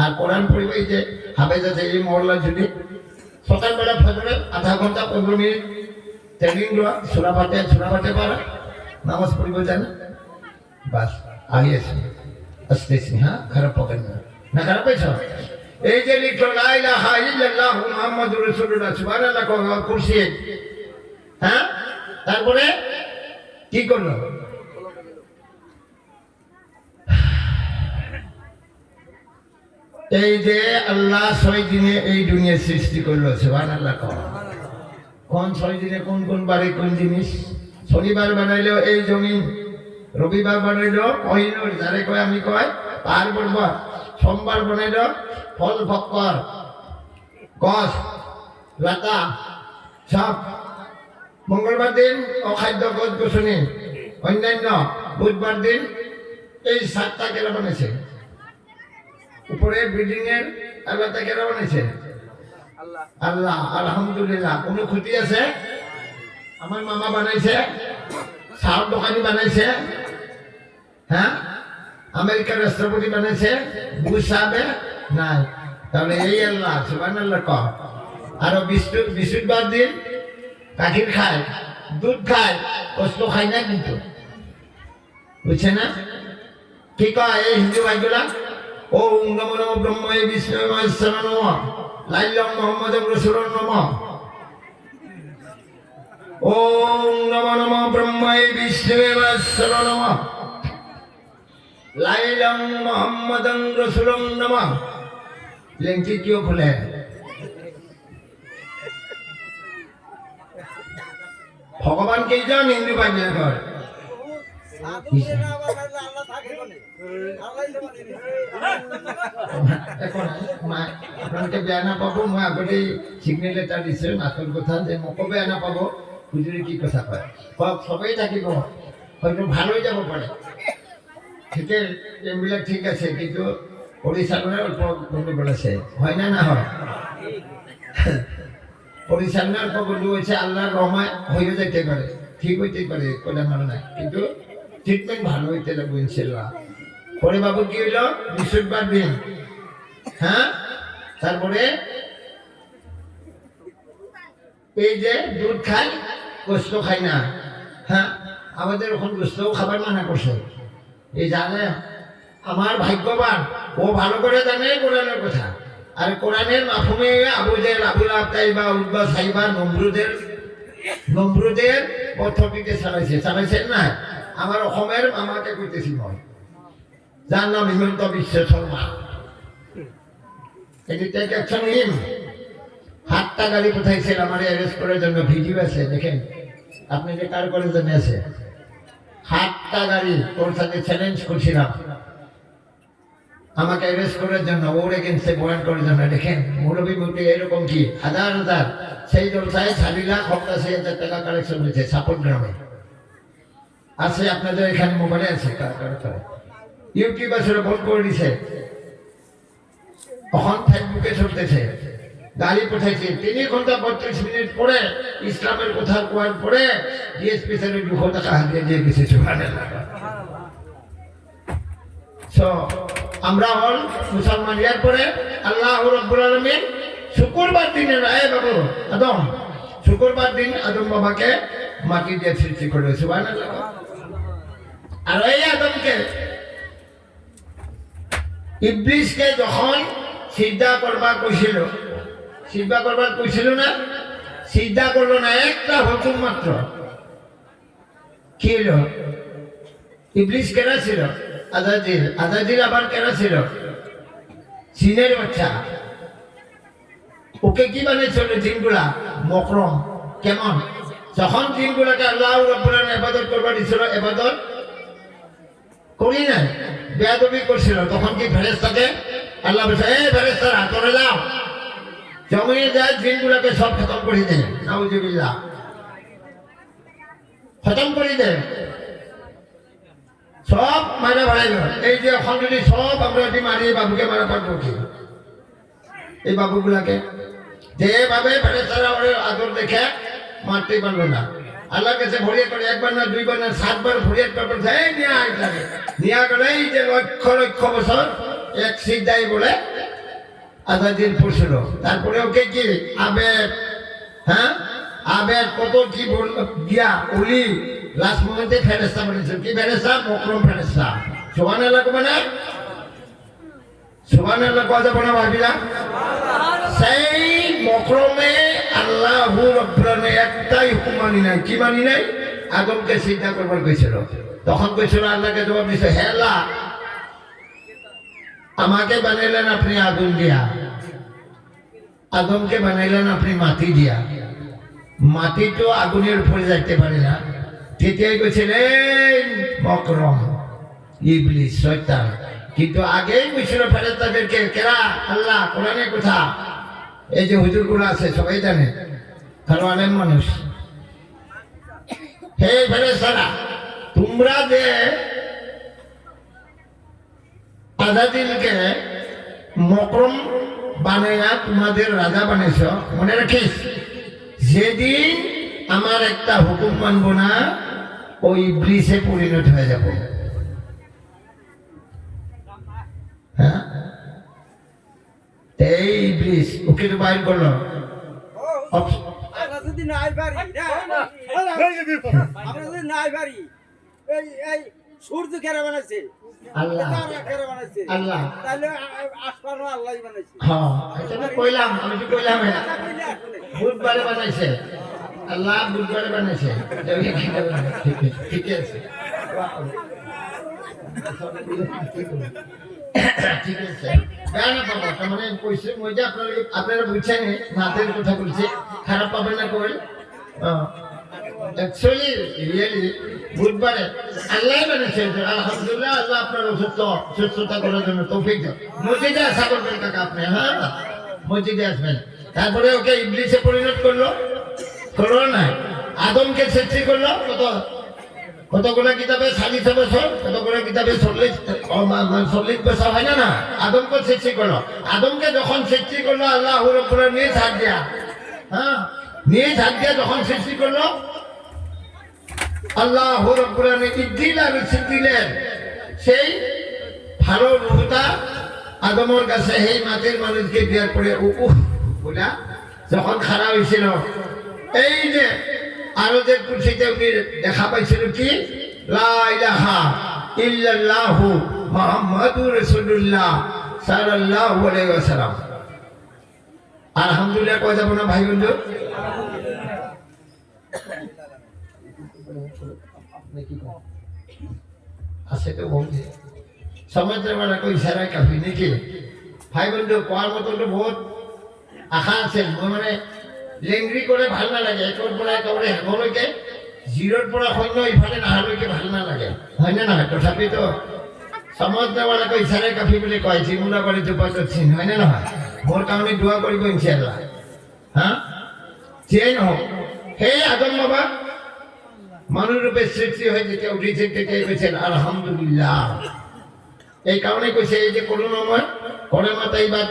আর কোরআন পড়িবা এই যে হাফেজ আছে এই মহল্লা যদি সকালবেলা ফজরে আধা ঘন্টা 15 মিনিট ট্রেনিং দেওয়া সূরা ফাতিহা পারা নামাজ পড়িব জানা বাস আগে আছে আসতেছি হ্যাঁ খারাপ পাবেন না খারাপ পাইছো এই যে লিখলো লা ইলাহা ইল্লাল্লাহ মুহাম্মাদুর রাসূলুল্লাহ সুবহানাল্লাহ কুরসি হ্যাঁ তারপরে কি করলো এই যে আল্লাহ 6 দিনে এই দুনিয়া সৃষ্টি করলো সুবহানাল্লাহ কোন 6 দিনে কোন কোন বারে কোন জিনিস শনিবার বানাইলো এই জমিন রবিবার বানাইলো কহিনুর যারে কয় আমি কয় পাহাড় পর্বত সোমবার বানাইলো ফল ফক্কর গছ লতা সব। মঙ্গলবার দিন অখাদ্য গছ গছনি অন্যান্য। বুধবার দিন এই 7টা কেরা বানাইছে, উপরে বিল্ডিং এর আল্লাহটা কেরা বানাইছে? আল্লাহ। আলহামদুলিল্লাহ। কোনো ক্ষতি আছে? আমার মামা বানাইছে, চাউল দোকানি বানাইছে, হ্যাঁ, আমেরিকার রাষ্ট্রপতি বানাইছে, বুশ সাহেবে নাই। তাহলে এই আল্লাহ, সুবহানাল্লাহ কর। আরো বৃহস্পতিবার দিন গাখীর খায়, দুধ খায়, কষ্ট খায় না কিন্তু, বুঝছে না? কি কয় এই হিন্দু ভাইগুলা? ওম নমো নমো ব্রহ্মে বিষ্ণু মহেশ্বর নমঃ লাইলং মোহাম্মদ রাসূলুল্লাহ নমঃ। ওম নমো নমো ব্রহ্মে বিষ্ণু মহেশ্বর নমঃ লাইলং মোহাম্মদ রাসূলুল্লাহ নমঃ। লেংটি কিয় খুলে? ভগবান কেইজন হিন্দু ভাইদের ঘর? আপোনালোকে বেয়া নাপাব, মই আগতে চিগনেল এটা দিছো মাছৰ কথা, যে মোকো বেয়া নাপাব। হুজুৰে কি কথা কয় কওক, সবেই থাকিব, হয়তো ভাল হৈ যাব পাৰে, ঠিকে, এইবিলাক ঠিক আছে, কিন্তু পৰিচালনাৰ অল্প গণ্ডগোল আছে, হয় না না হয়? পরিচালনার বন্ধু হয়েছে আল্লাহর রহমায় হয়ে যেতে পারে, ঠিক হইতে পারে, কোনো মানে নাই, কিন্তু ট্রিটমেন্ট ভালো হইতে লাগবে ইনশাল্লাহ। পরে বাবু কি হইল? বৃহস্পতিবার দিন, হ্যাঁ, তারপরে এই যে দুধ খাই, গোস্ত খাই না, হ্যাঁ, আমাদের ওখানে গোস্তও খাবার মানা করছে। এই জানে আমার ভাগ্যবান, ও ভালো করে জানে কোরআনের কথা। আর কোরআনের মাফহুমে আবু জেহেল, আবু লাহাব, তাইবা, উতবা, সাইবা, নমরুদের পদ্ধতিতে চালাইছেন না। আমার অসমের মামাকে কইতেছি মই, যার নাম হিমন্ত বিশ্ব শর্মা। এদিকে অ্যাকশন নিন, 7টা গাড়ি পাঠাইছেন আমার অ্যারেস্ট করার জন্য, ভিডিও আছে দেখেন আপনি, যে কার করার জন্য আছে 7টা গাড়ি। তোর সাথে চ্যালেঞ্জ করছিলাম আমাকে অ্যারেস্ট করার জন্য, ওর এগেন্সে বয়ান করার জন্য। দেখেন মৌলবী মুখে এরকম কি হাজার হাজার, সেই জলসায় 4 লাখ 87,000 টাকা কালেকশন হয়েছে সাপোর্ট গ্রামে আছে। আপনাদের এখানে মোবাইলে আছে, ইউটিউব আসলে বন্ধ করে দিছে, তখন ফেসবুকে চলতেছে। গাড়ি পাঠাইছে 3 ঘন্টা 32 মিনিট পরে, ইসলামের কথা কোয়ার পরে ডিএসপি স্যারের 200 টাকা হাতিয়ে দিয়ে গেছে। আমরা হল মুসলমান। ইয়ার পরে আল্লাহ রাব্বুল আলামিন শুক্রবার দিনে বাবু আদম, শুক্রবার দিন আদম বাবাকে মাটি দিয়ে সৃষ্টি করে, সুবহানাল্লাহ। আর এই আদমকে, ইবলিসকে যখন সিজদা করবার কইছিল না, সিজদা করলো না, একটা হুকুম মাত্র। কি হলো? ইবলিস কেনা ছিল? আজাজিল আবার কেনা ছিল? চীনের বাচ্চা। ওকে কি বানিয়েছিল জিনগুলা? মকরম। কেমন? যখন জিনগুলাকে আল্লাহ রাব্বুল আলামিন ইবাদত করবার দিছিল, ইবাদত করি নাই, বেয়াদবি করছিল, তখন কি ফেরেশতাকে আল্লাহ বলছে, এই ফেরেশতারা তোরা যাও, জমিনে যায় জিনগুলাকে সব খতম করে দেয়, নাউজুবিল্লাহ, খতম করে দেয়, সব মারা ভাড়াইল। এই যে এখন যদি সব আমরা যদি মারি, বাবুকে মারা পারবো কি? এই বাবুগুলাকে যেভাবে ফেরেশতারা আদর দেখে মারতে পারলো না। আল্লাহ কাছে ফরিয়াদ করে, 1 বার না 2 বার না 7 বার ফরিয়াদ করতে, এই নিয়া গেলে এই যে লক্ষ লক্ষ বছর এক সিজদাই বলে আজাদিল পড়ছিল। তারপরে ওকে কি আবেদ, হ্যাঁ, আবেদ কত কি দিয়া উলি, লাস্ট মোমেন্টে ফেরেশতা বলেছে। কি ফেরেশতা? মকরম ফেরেশতা। সুবহানাল্লাহ কবে না? সুবহানাল্লাহ কবে বলা ভাবিলা? সেই মকরমে আল্লাহু রাব্বুল আলামিন একটাই হুকুম মানি নাই। কি মানি নাই? আদমকে সিজদা করবার কইছিল। তখন কইছিল, আল্লাহকে জবাব দিছে, হে আল্লাহ, আমাকে বানাইলেন আপনি আগুন দিয়া, আদমকে বানাইলেন আপনি মাটি দিয়া, মাটি তো আগুনের উপরে যাইতে পারে না। তৃতীয় কইছিলেন মকরম, ইবলিস, শয়তান। কিন্তু আগেই কইছিল ফেরেশতাদেরকে, কেরা? আল্লাহ কোরআনে কথা, এই যে হুজুরগুলো আছে সবাই জানে, ভালো আলেম মানুষ। হে ফেরেশতারা, তোমরা যে আজাদিলকে মকরম বানাইয়া তোমাদের রাজা বানাইছ, মনে রাখিস যেদিন আমার একটা হুকুম মানব না ওই ইবলিসে পরিণত হয়ে যাব। হ্যাঁ, এই ইবলিস ওকে তো বাইর করলো। সূর্য কেন বানাইছে? আল্লাহ কেন বানাইছে? আল্লাহ তাহলে আসমান আল্লাহই বানাইছে। হ্যাঁ, এটা তো কইলাম, আমি তো কইলাম বুধবারে বানাইছে আল্লাহ, বুধবারে বানাইছে। ঠিক আছে, ঠিক আছে। তার মানে কইছে মই যে আপনারা বুঝছেন নাতের কথা বলছে, খারাপ পাবেন না কই। অ্যাকচুয়ালি রিয়েলি বুধবারে আল্লাহ বানাইছে। আলহামদুলিল্লাহ, আল্লাহ আপনার সুস্থতা করার জন্য তৌফিক দেন। মসজিদে আসা করবেন কাকা আপনি, হ্যাঁ মসজিদে আসবেন। তারপরে ওকে ইবলিসে পরিণত করলো না, আদমকে সৃষ্টি করলো। কতগুলো কিতাবে 40 বছর, কতগুলো কিতাবে 40 বছর হয় না। আদমকে সৃষ্টি করলো। আদমকে যখন সৃষ্টি করলো আল্লাহ রাব্বুল আলামিন নিজ হাত দিয়া, হ্যাঁ নিজ হাত দিয়া যখন সৃষ্টি করলো আল্লাহ রাব্বুল আলামিন ইদ্দিল আর সিদ্দিলের সেই ভালো রূহটা আদমের কাছে এই মাটির মানুষকে দেওয়ার পরে বলা যখন খারাপ হয়েছিল, এই যে আরো যে কুরসিতে উনি দেখা পাইছিল কি লা ইলাহা ইল্লাল্লাহু মুহাম্মাদুর রাসূলুল্লাহ সাল্লাল্লাহু আলাইহি ওয়াসাল্লাম। আলহামদুলিল্লাহ কয় যাব না ভাই বন্ধু? আছে তো বলছে সমাজের বেলা কই ইশারায় কাফি নাকি ভাই বন্ধু? কোয়ার মতন তো বহুত আশা আছে। মানে লেংরি করে ভাল নালাগে, একর পৰা একেবাৰে হেমলৈকে, জিৰোৰ পৰা শূন্য ইফালে নাহালৈকে ভাল নালাগে, হয় নে নহয়? তথাপিতো সমাজ দেৱালাকে ইশাৰাই কাফি বুলি কয়, জিমুনা কৰি দুপাছত চিন, হয় নে নহয়? মোৰ কাৰণে দোৱা কৰিব ইনশাআল্লাহ। হা যিয়েই নহওক, সেই আদম বাবা মানুহ ৰূপে সৃষ্টি হৈ যেতিয়া উঠিছে তেতিয়াই কৈছিল আলহামদুলিল্লাহ। এই কারণে কইছে, এই যে কোনো নয় করে মাতা এইবার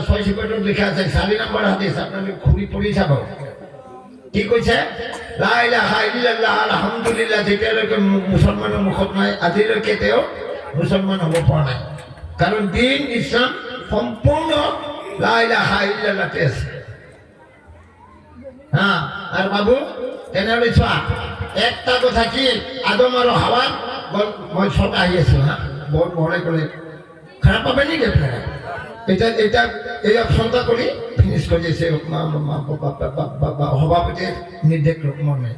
6 সিফাতত লেখা আছে 4 নম্বর হাদিস, আপনাদের খুবই পড়ি যাব। কি কইছে? লা ইলাহা ইল্লাল্লাহ আলহামদুলিল্লাহ, যেটালৈকে মুসলমানের মুখত নাই আজিলৈকে তেও মুসলমান হব পৰা নাই। কারণ দিন ইসলাম সম্পূর্ণ লা ইলাহা ইল্লাল্লাহতে আছে। হ্যাঁ, আর বাবু তেনেহলে চোৱা একটা কথা কি, আদম আর হাওয়া মই সব আহি আছো। হ্যাঁ, বহুত বড়াই করে খারাপ পাবেন নাকি আপনারা? এই অপশনটা করি ফিনিশ করে দিয়েছে সভাপতির নির্দেশ মর্মে।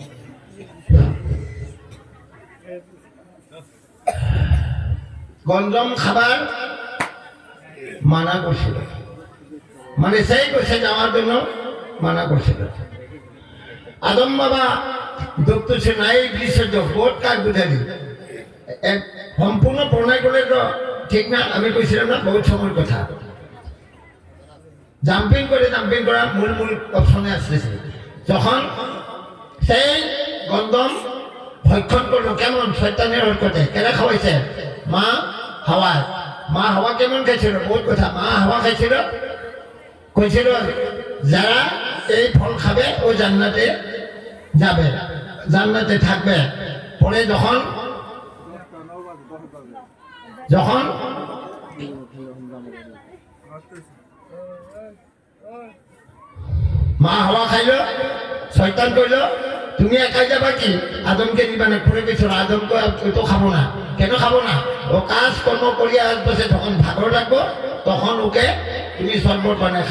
গঞ্জম খাবার মানা করছিল, মানে সেই করছে যাওয়ার জন্য মানা করছিল। আদম বাবা দুঃখ সে নাই বিশ্বের বোধ কাজ বুঝালি সম্পূর্ণ প্রণয় করলে তো ঠিক না। আমি কইছিলাম না বহুত সময়ের কথা, জাম্পিং করা মূল অপশনে আসতেছে। যখন সেই গন্ধম ভক্ষণ করলো, কেমন শয়তানের হরকতে কেনা খাওয়াইছে মা হাওয়া কেমন খাইছিল? বহুত কথা। মা হাওয়া খাইছিল, কইছিল যারা এই ফল খাবে ও জান্নাতে যাবে, জান্নাতে থাকবে। পরে যখন মা হাওয়া খাইল, শয়তান কইল তুমি একাই যাবা কি, আদমকে নিবা না? পরে গেছিল আদমকে তো খাবো না। কেন খাবো না? ও কাজ কর্ম করিয়া আসবে, যখন ভাগর লাগবো তখন ওকে তুমি শরবত বানায়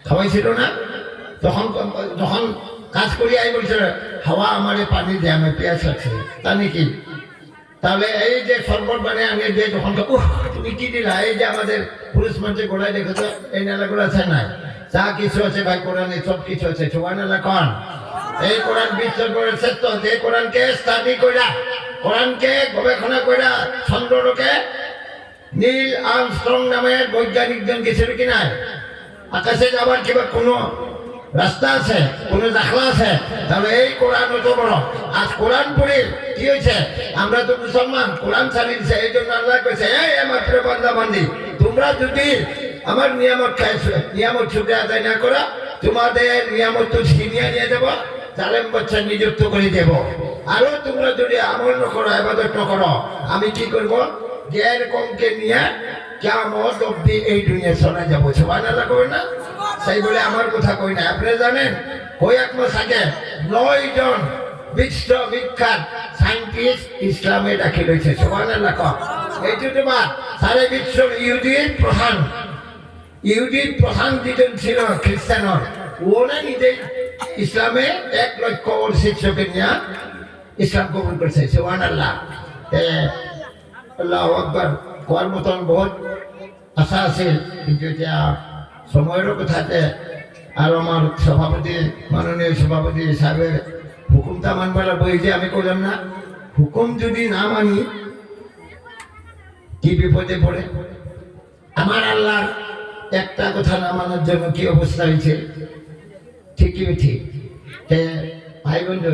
খাওয়াইছিল না? যখন কাজ করিয়া আই বলছিল হাওয়া আমারে পানি দে, আমার পেঁয়াজ লাগছে, তা নাকি? তাহলে এই যে শরবত বানিয়ে আনিয়ে দিয়ে যখন তুমি কি দিলা, এই যে আমাদের পুরুষ মানুষের গোড়ায় দেখেছো এই নালাগুলো আছে না, যা কিছু আছে ভাই কোরআনে সব কিছু আছে। সুবহানাল্লাহ কোন এই কোরআন বিশ্বের করে শ্রেষ্ঠ। যে কোরআনকে স্টাডি কইরা, কোরআনকে গবেষণা কইরা চন্দ্রলোকে নীল আর্মস্ট্রং নামের বৈজ্ঞানিকজন গেছিল কি নাই? আকাশে যাবার কিবা কোনো রাস্তা আছে, কোনো দাখলা আছে? তাহলে এই কোরআন অত বড়। আজ কোরআন পড়ে কি হয়েছে? আমরা তো মুসলমান, কোরআন চালিয়ে দিছে। এই জন্য আল্লাহ কইছে, এই আমার প্রিয় বান্দা বান্দি, তোমরা যদি আমার নিয়ামত খাইছো, নিয়ামত শুক্রিয়া আদায় না করা, তোমাদের নিয়ামত তো ছিনিয়ে নিয়ে দেবো, জালেম বাচ্চা নিযুক্ত করে দেব। আরো তোমরা যদি আমল না করো, ইবাদত না করো, আমি কি করব? যে এরকমকে নিয়ে কিয়ামত অবধি এই দুনিয়া চলে যাবো। সুবহানাল্লাহ কই না? সেই বলে আমার কথা কই না। আপনারা জানেন কয়েক মাস আগে 9 জন বিশ্ববিখ্যাত সায়েন্টিস্ট ইসলামে দাখিল হয়েছে। সুবহানাল্লাহ কয়। এই যে তোমার সারা বিশ্ব ইহুদির প্রধান যেজন ছিল খ্রিস্টানর, ওরা নিজে ইসলামে 1 লক্ষ শিষ্যকে নিয়ে ইসলাম কবুল করছে। সুবহানাল্লাহ। আল্লাহু আকবার। কোয়ার মতন বহুত আশা আছে, কিন্তু এটা সময়েরও কথাতে আর আমার সভাপতি, মাননীয় সভাপতি সাহেবের হুকুমটা মানবার বই যে আমি করলাম না, হুকুম যদি না মানি কি বিপদে পড়ে। আমার আল্লাহর একটা কথা না মানার জন্য কি অবস্থা হয়েছে, ঠিক কি ঠিক? ভাই বন্ধু,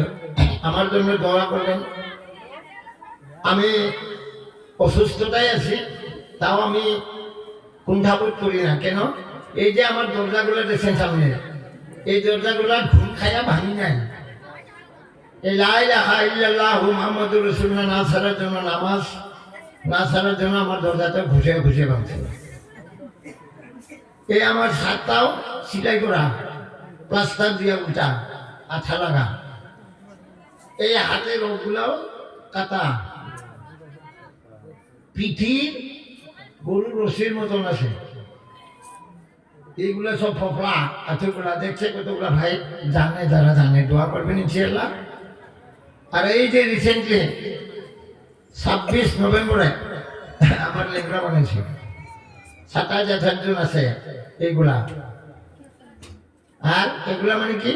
আমার জন্য দোয়া করবেন। আমি অসুস্থতায় আছি, তাও আমি কুণ্ঠাবোধ করি না। কেন? এই যে আমার দরজাগুলো দেখছেন সামনে, এই দরজাগুলো ঘুম খাইয়া ভাঙি নাই। এই লা ইলাহা ইল্লাল্লাহু মুহাম্মাদুর রাসূলুল্লাহ না ছাড়ার জন্য, নামাজ না ছাড়ার জন্য আমার দরজাটা ঘুষে ঘুষে ভাঙছিল। এই আমার ছাদটাও সিলাই করা, প্লাস্টার দিয়া উল্টা, আঠা লাগা। এই হাতের রোগগুলাও কাটা, পিঠি গরুর রশির মতন আছে। এইগুলা সব ফফলা আঠগুলা দেখছে কতগুলা ভাই জানে, যারা জানে দোয়া করবেন ইনশাআল্লাহ। আর এই যে রিসেন্টলি 26 নভেম্বরে আমার লেখরা বানিয়েছে, 27 জন আছে এইগুলা। আর এগুলা মানে কি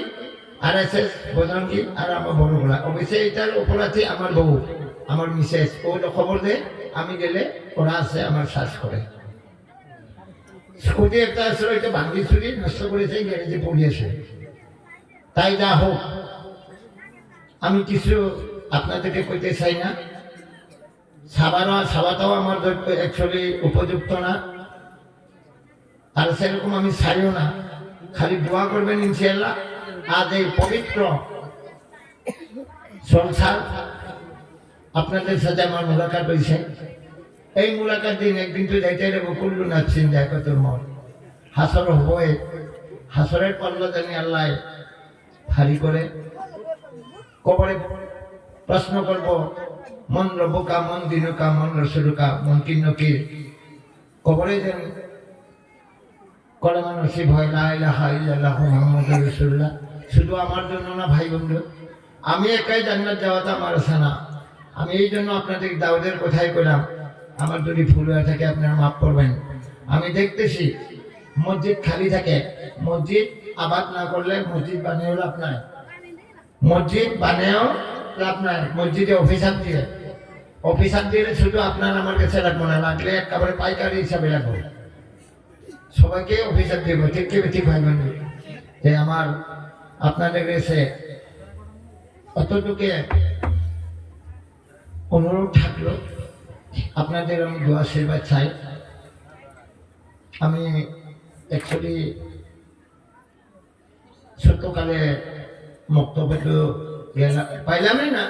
RSS বোঝান কি? আর আমার বড়গুলা অবশ্যই এটার অপরাধী আমার বউ, আমার মিসেস। ও খবর দেয়, আমি গেলে ওরা আছে আমার শ্বাস করে। স্কুটি একটা আসলে একটা ভাঙ্গি চুরি নষ্ট করেছে, গ্যারেজে পড়িয়েছে। তাই যা হোক, আমি কিছু আপনাদেরকে কইতে চাই না। সাবাটাও আমার অ্যাকচুয়ালি উপযুক্ত না, আর সেরকম আমি চাইও না। খালি দোয়া করবেন ইনশাআল্লাহ। আজ এই পবিত্র সংসার আপনাদের সাথে আমার মোলাকাত হয়েছে। এই মোলাকাত দিন একদিন তো যাইতে দেবো, কুল্লু নাফসিন যায়কাতুল মউত। হাসর হবে, হাসরের পাল্লা জানি আল্লাহ ভারী করে। কবরে প্রশ্ন করব, মন রব্বুকা, মন দিনুকা, মন রাসূলুকা, মন কিন্নকির। কবরে যেন কলেমা নসিব হয়, লা ইলাহা ইল্লাল্লাহু মুহাম্মাদুর রাসূলুল্লাহ। শুধু আমার জন্য না ভাই বন্ধু, আমি একাই জান্নাত যাওয়াটা আমার আশা না। আমি এই জন্য আপনাদের দাউদের কথাই কইলাম। আমার যদি ভুল হয়ে থাকে আপনারা মাফ করবেন। আমি দেখতেছি মসজিদ খালি থাকে, মসজিদ আবাদ না করলে মসজিদ বানিয়েও লাভ নাই, মসজিদ বানিয়েও লাভ নাই। মসজিদে অফিসার দিয়ে শুধু আপনার আমার কাছে রাখবো না, লাগলে একেবারে পাইকারি হিসাবে রাখবো, সবাইকে অফিসার দেব। ঠিক কি ঠিক ভাই বন্ধু? যে আমার আপনাদের কাছে অতটুকু অনুরোধ থাকলো, আপনাদের আমি দোয়া আশীর্বাদ চাই। আমি অ্যাকচুয়ালি ছোটকালে বক্তব্য তো পাইলামই না,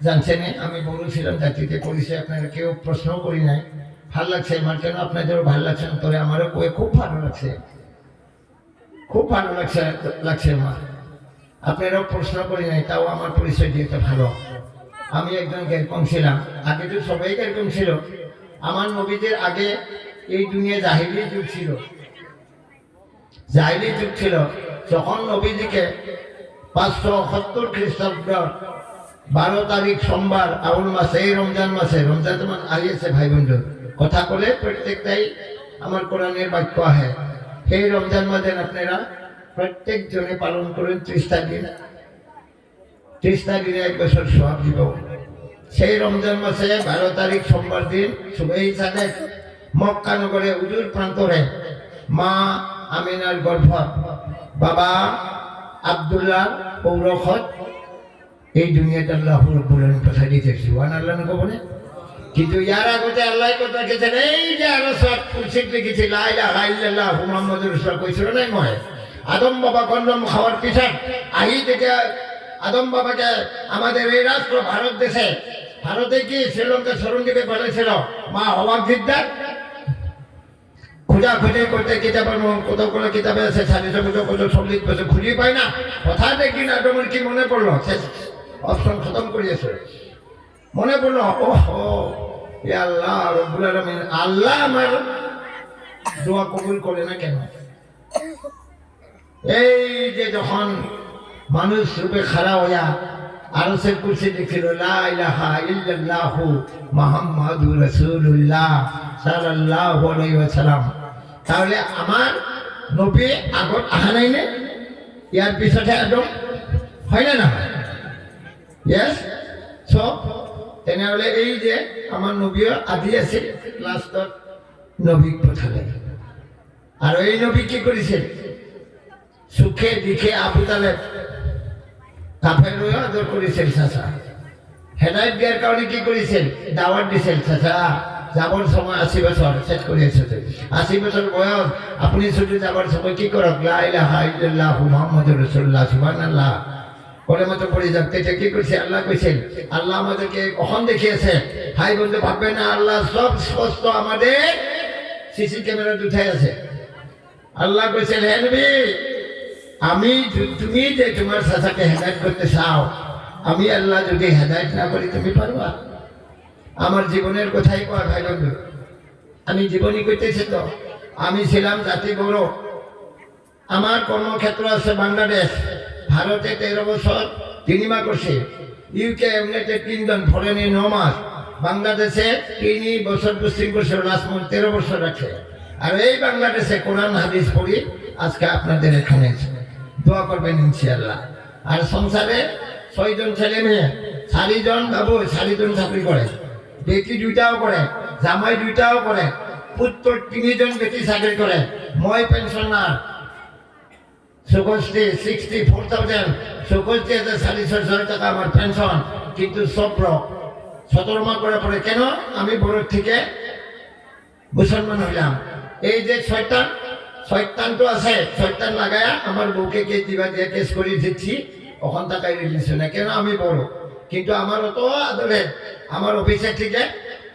জানছেন। আমি বড় ছিলাম, জাতিতে পড়েছি, আপনারা কেউ প্রশ্নও করি নাই। ভাল লাগছে আমার, কেন আপনাদেরও ভালো লাগছে না? তবে আমারও খুব ভালো লাগছে, খুব ভালো লাগছে আমার। আপনারাও প্রশ্ন করি নাই, তাও আমার পরিচয় দিতে ভালো। আমি একজন এরকম ছিলাম, আগে তো সবাই এরকম ছিল। আমার নবীদের আগে এই দুনিয়া জাহিলি যুগ ছিল, জাহিলি যুগ ছিল। যখন নবীজিকে 570 খ্রিস্টাব্দ 12 তারিখ সোমবার আউল মাসে, এই রমজান মাসে, রমজান তোমার আইয়েছে ভাই বন্ধু, কথা বলে প্রত্যেকটাই আমার কোরআনের বাক্য আহে। এই রমজান মাসে আপনারা প্রত্যেক জনে পালন করেন 30টা দিন, 30টা দিনে 1 বছর সওয়াব দিব। সেই রমজান মাসে 12 তারিখ সোমবার দিন সুবহি সাদেক মক্কা নগরে উজুর প্রান্তরে মা আমিনার গর্ভ বাবা আব্দুল্লাহ পৌরখত এই দুনিয়াতে আল্লাহ রব্বুল আলামিন পাঠাই দিয়েছে সুবহানাল্লাহ না কবনে কিন্তু ইয়ার আগতে আল্লাহ কথা কেছেন এই যে আরো সব কুরসিত লিখেছি লা ইলাহা ইল্লাল্লাহ মুহাম্মাদুর রাসূল কইছিল নাই মই আদম বাবা কন্ডম খাওয়ার পিছন আহি থেকে আদম বাবাকে আমাদের এই রাষ্ট্র ভারত দেশে ভারতে কি শ্রীলঙ্কা সরঞ্জীবে বলেছিল মা হওয়া জিদ্দার খোঁজাখুঁজি করতে কিতাবের কতগুলো কিতাবে আছে 450 কত 40 বছর খুঁজে পাই না হঠাৎ একদিন আদমের কি মনে পড়লো অপশন খতম করিয়েছে মনে পড়লো ওহো আল্লাহ রব্বুল আলামিন আল্লাহ আমার দোয়া কবুল করে না কেন এই যে যখন মানুষ রূপে খাড়া হইয়া আরশের কুরসি লিখছিল লা ইলাহা ইল্লাল্লাহু মুহাম্মাদুর রাসূলুল্লাহ সাল্লাল্লাহু আলাইহি ওয়াসাল্লাম তাহলে আমার নবী আগত আহা নাই নে ইয়ার পিছতে একদম হয় না ইয়েস সব তেনেহলে এই যে আমার নবীও আদি আছে লাস্টত নবী পঠালেন আর এই নবী কি করেছেন সুখে দুঃখে আবু তালেব কাফের হয়ে আদর করেছেন চাচা হেদায়েত দেওয়ার কারণে কি করেছেন দাওয়াত দিয়েছেন চাচা যাবার সময় 80 বছর শেষ করিয়েছে 80 বছর বয়স আপনি শুধু যাবার সময় কি করক লা ইলাহা ইল্লাল্লাহু মুহাম্মাদুর রাসূলুল্লাহ সুবহানাল্লাহ বলে মতো পড়ে যাচ্ছে এটা কি করছে আল্লাহ কইছেন আল্লাহ আমাদেরকে কখন দেখিয়েছে হাই বন্ধু ভাববে না আল্লাহ সব স্পষ্ট আমাদের সিসি ক্যামেরা উঠাই আছে আল্লাহ কইছেন হে নবী আমি তুমি যে তোমার চাচাকে হেদায়েত করতে চাও আমি আল্লাহ যদি হেদায়েত না করি তুমি পারবা আমার জীবনের কথাই কয় ভাই বন্ধু আমি জীবনী করতেছি তো আমি ছিলাম জাতি গৌরব আমার কর্মক্ষেত্র আছে বাংলাদেশ ভারতে 13 বছর 3 মাস করছে ইউকে ইউনাইটেড কিংডম ফরেনে 9 মাস বাংলাদেশে 3 বছর পশ্চিম করছে লাস্ট 13 বছর রাখছে আর এই বাংলাদেশে কোরআন হাদিস পড়ি আজকে আপনাদের এখানে দোয়া করবেন ইনশাআল্লাহ আর সংসারে 6 জন ছেলে মেয়ে 4 জন বাবু 4 জন চাকরি করে বেটি 2টাও করে জামাই 2টাও করে পুত্র 3 জন বেটি চাকরি করে মই পেনশনার 64,000 64,400 টাকা আমার পেনশন কিন্তু সব 17 মাস করে পড়ে কেন আমি বড় থেকে মুসলমান হইলাম এই যে শয়তান তো আছে শয়তান লাগায়া আমার বউকে কে দিবা দিয়ে কেস করে দিচ্ছি ওখান টাকায় রিলিজ না কেন আমি বড় কিন্তু আমার অত আদরে আমার অফিসে থেকে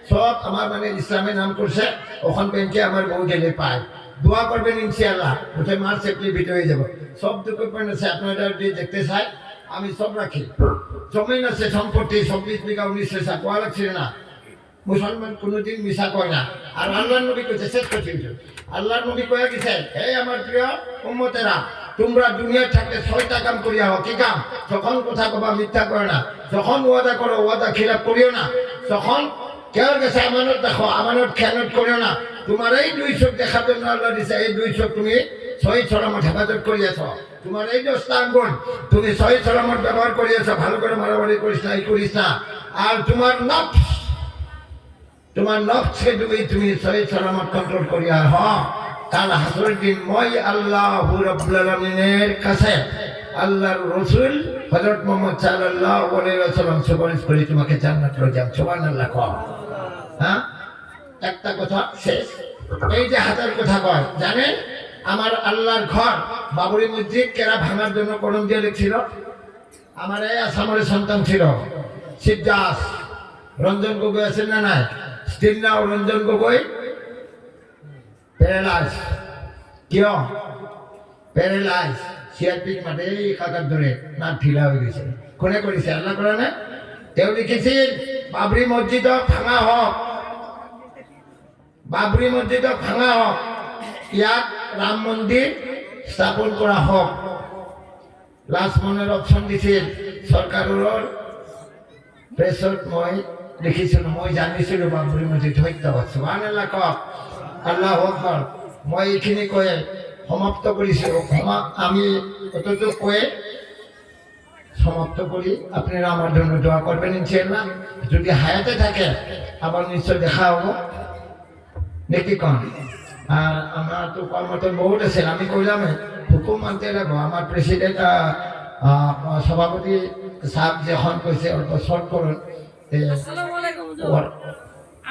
সব আমার মানে ইসলামের নাম করছে ওখান ব্যাংকে আমার বউ গেলে পায় দোয়া করবেন ইনশাআল্লাহ ওটা মার্চ এপ্রিল ভিতরে হয়ে যাব সব ডকুমেন্ট আছে আপনারা যদি দেখতে চাই আমি সব রাখি জমিন আছে সম্পত্তি 24 বিঘা 19 টাকা কোয়া লাগছে না মুসলমান কোনোদিন মিশা কয় না আর আল্লাহর নবী কইছে শেষ করছি আল্লাহর নবী কয়ে গেছে হে আমার প্রিয় উম্মতেরা তোমরা দুনিয়া থাকতে 6টা কাম করিয়া হও কি কাম যখন কথা কবা মিথ্যা করে না যখন ওয়াদা করো ওয়াদা খিলাফ করিও না যখন কেউ গেছে আমানত দেখো আমানত খেয়ানত করিও না তোমার এই 2 চোখ দেখার জন্য আল্লাহ দিছে এই 2 চোখ তুমি 6 ছড়ামত হেফাজত করিয়াছ তোমার এই 10টা আঙ্গুল তুমি 6 ছড়ামত ব্যবহার করিয়াছ ভালো করে মারামারি করিস না আর তোমার নফসকে তুমি 6 ছড়ামত কন্ট্রোল করিয়া কাল হাসরের দিন মই আল্লাহু রাব্বুল আলামিনের কাছে আল্লাহর রাসূল হযরত মুহাম্মদ সাল্লাল্লাহু আলাইহি ওয়াসাল্লাম সুপারিশ করে তোমাকে জান্নাতে লয়ে যাবে সুবহানাল্লাহ কও হ্যাঁ একটা কথা শেষ এই যে হাতের কথা কয় জানেন আমার আল্লাহর ঘর বাবরি মসজিদ কেরা ভাঙার জন্য কলম দিয়ে লিখছিল আমার এই আসামের সন্তান ছিল সিদ্ধাস রঞ্জন গগৈ আছেন না নাই still now Ranjan Gogoi paralyse কিয় প্যারালাইজ সিআরপি মাঠে কাকার ধরে না ঢিলা হয়ে গেছে কোনে করেছে আল্লাহ করে না তেও লিখেছিল বাবরি মসজিদ ভাঙা হোক বাবরি মসজিদ ভাঙা হোক ইয়াত রাম মন্দির স্থাপন করা হোক লাস্ট মনের অপশন দিছিল সরকারের প্রেসত মই দেখিছিল মই জানিছিলো বাবরি মসজিদ হইতে হচ্ছে সুবহানাল্লাহ কক আল্লাহ আকবার মই এইখিনি কয়ে সমাপ্ত কৰিছো আমি অতটুকু কয়ে সমাপ্ত করি আপনারা আমার জন্য দোয়া করবেন ইনশাআল্লাহ যদি হায়াতে থাকে আবার নিশ্চয় দেখা হবো নাকি কোন আর আমরা তো কর্মরত বহুত আছেন, আমি কইলাম হুকুম মানতে লাগবো। আমার প্রেসিডেন্ট সভাপতি সাহেব যখন কইছে অল্প শর্ট করুন। আসসালামু আলাইকুম হুজুর।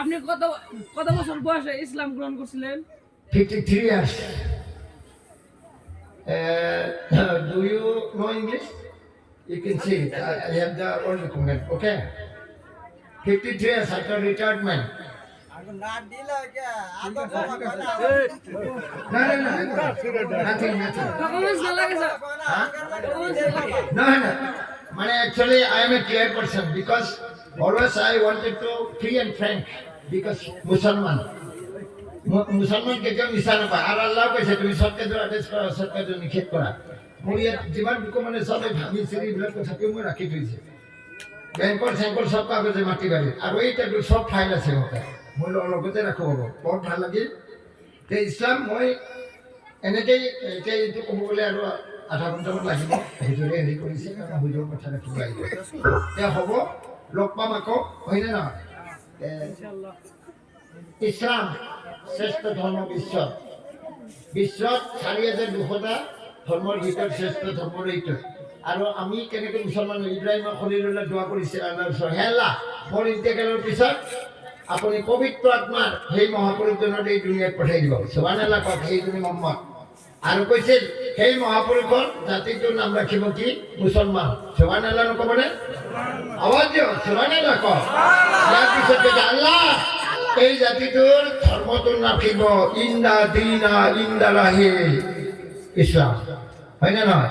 আপনি কত কত বছর বয়সে ইসলাম গ্রহণ করছিলেন? 53 years. Do you know English? You can see it. I have the old document. Okay. 53 years after retirement. আগে না দিলে কে আদর বাবা কয় না No. Nothing. ডকুমেন্টস না লাগে sir? No. Man, actually, I am a clear person because always I wanted to free and frank because মুসলমানকে কেউ মিশা নাপায়। আর আল্লাহ কইছে তুমি সত্যকে আদেশ করা, সত্যকে নিষেধ করা। মোৰ ইয়াত যিমান মানে চবে ভাবি চিৰি এইবিলাক তথাপিও মই ৰাখি থৈছে। বেংকৰ চেংকৰ চব কাগজে মাটি বাৰীত আৰু এই টেবুল চব ফাইল আছে মতে মই লগতে ৰাখো হ'ব। বৰ ভাল লাগিল। এতিয়া ইছলাম মই এনেকেই এতিয়া এইটো ক'ব গ'লে আৰু আধা ঘণ্টামান লাগিব। হুজুৰে হেৰি কৰিছে কাৰণ হুজুৰৰ কথা ৰাখিব লাগিব। এতিয়া হ'ব, লগ পাম আকৌ, হয়নে নহয়? ইছলাম শ্ৰেষ্ঠ ধৰ্ম বিশ্বত 4200টা ধৰ্মৰ ভিতৰত শ্ৰেষ্ঠ ধৰ্ম এইটো। আৰু আমি কেনেকৈ মুছলমান ইব্ৰাহিমৰ খলিলুল্লাহ দোৱা কৰিছিল আল্লাহৰ ওচৰত, হে আল্লাহ মোৰ ইন্তেকালৰ পিছত আপুনি পবিত্ৰ আত্মাৰ সেই মহাপুৰুষজনক এই দুনিয়াত পঠাই দিব। সুবহানাল্লাহ কওক, সেইজনী মহম্মদ। আৰু কৈছিল সেই মহাপুৰুষৰ জাতিটোৰ নাম ৰাখিব কি? মুছলমান। সুবহানাল্লাহ নক'বনে? আৱাজ দিয়ক, সুবহানাল্লাহ কওক। ইয়াৰ পিছত কৈছে আল্লাহ এই জাতিটোৰ ধৰ্মটোৰ ৰাখিব ইন্দা দিনা ইন্দালাহি ইছলাম। হয় নে নহয়?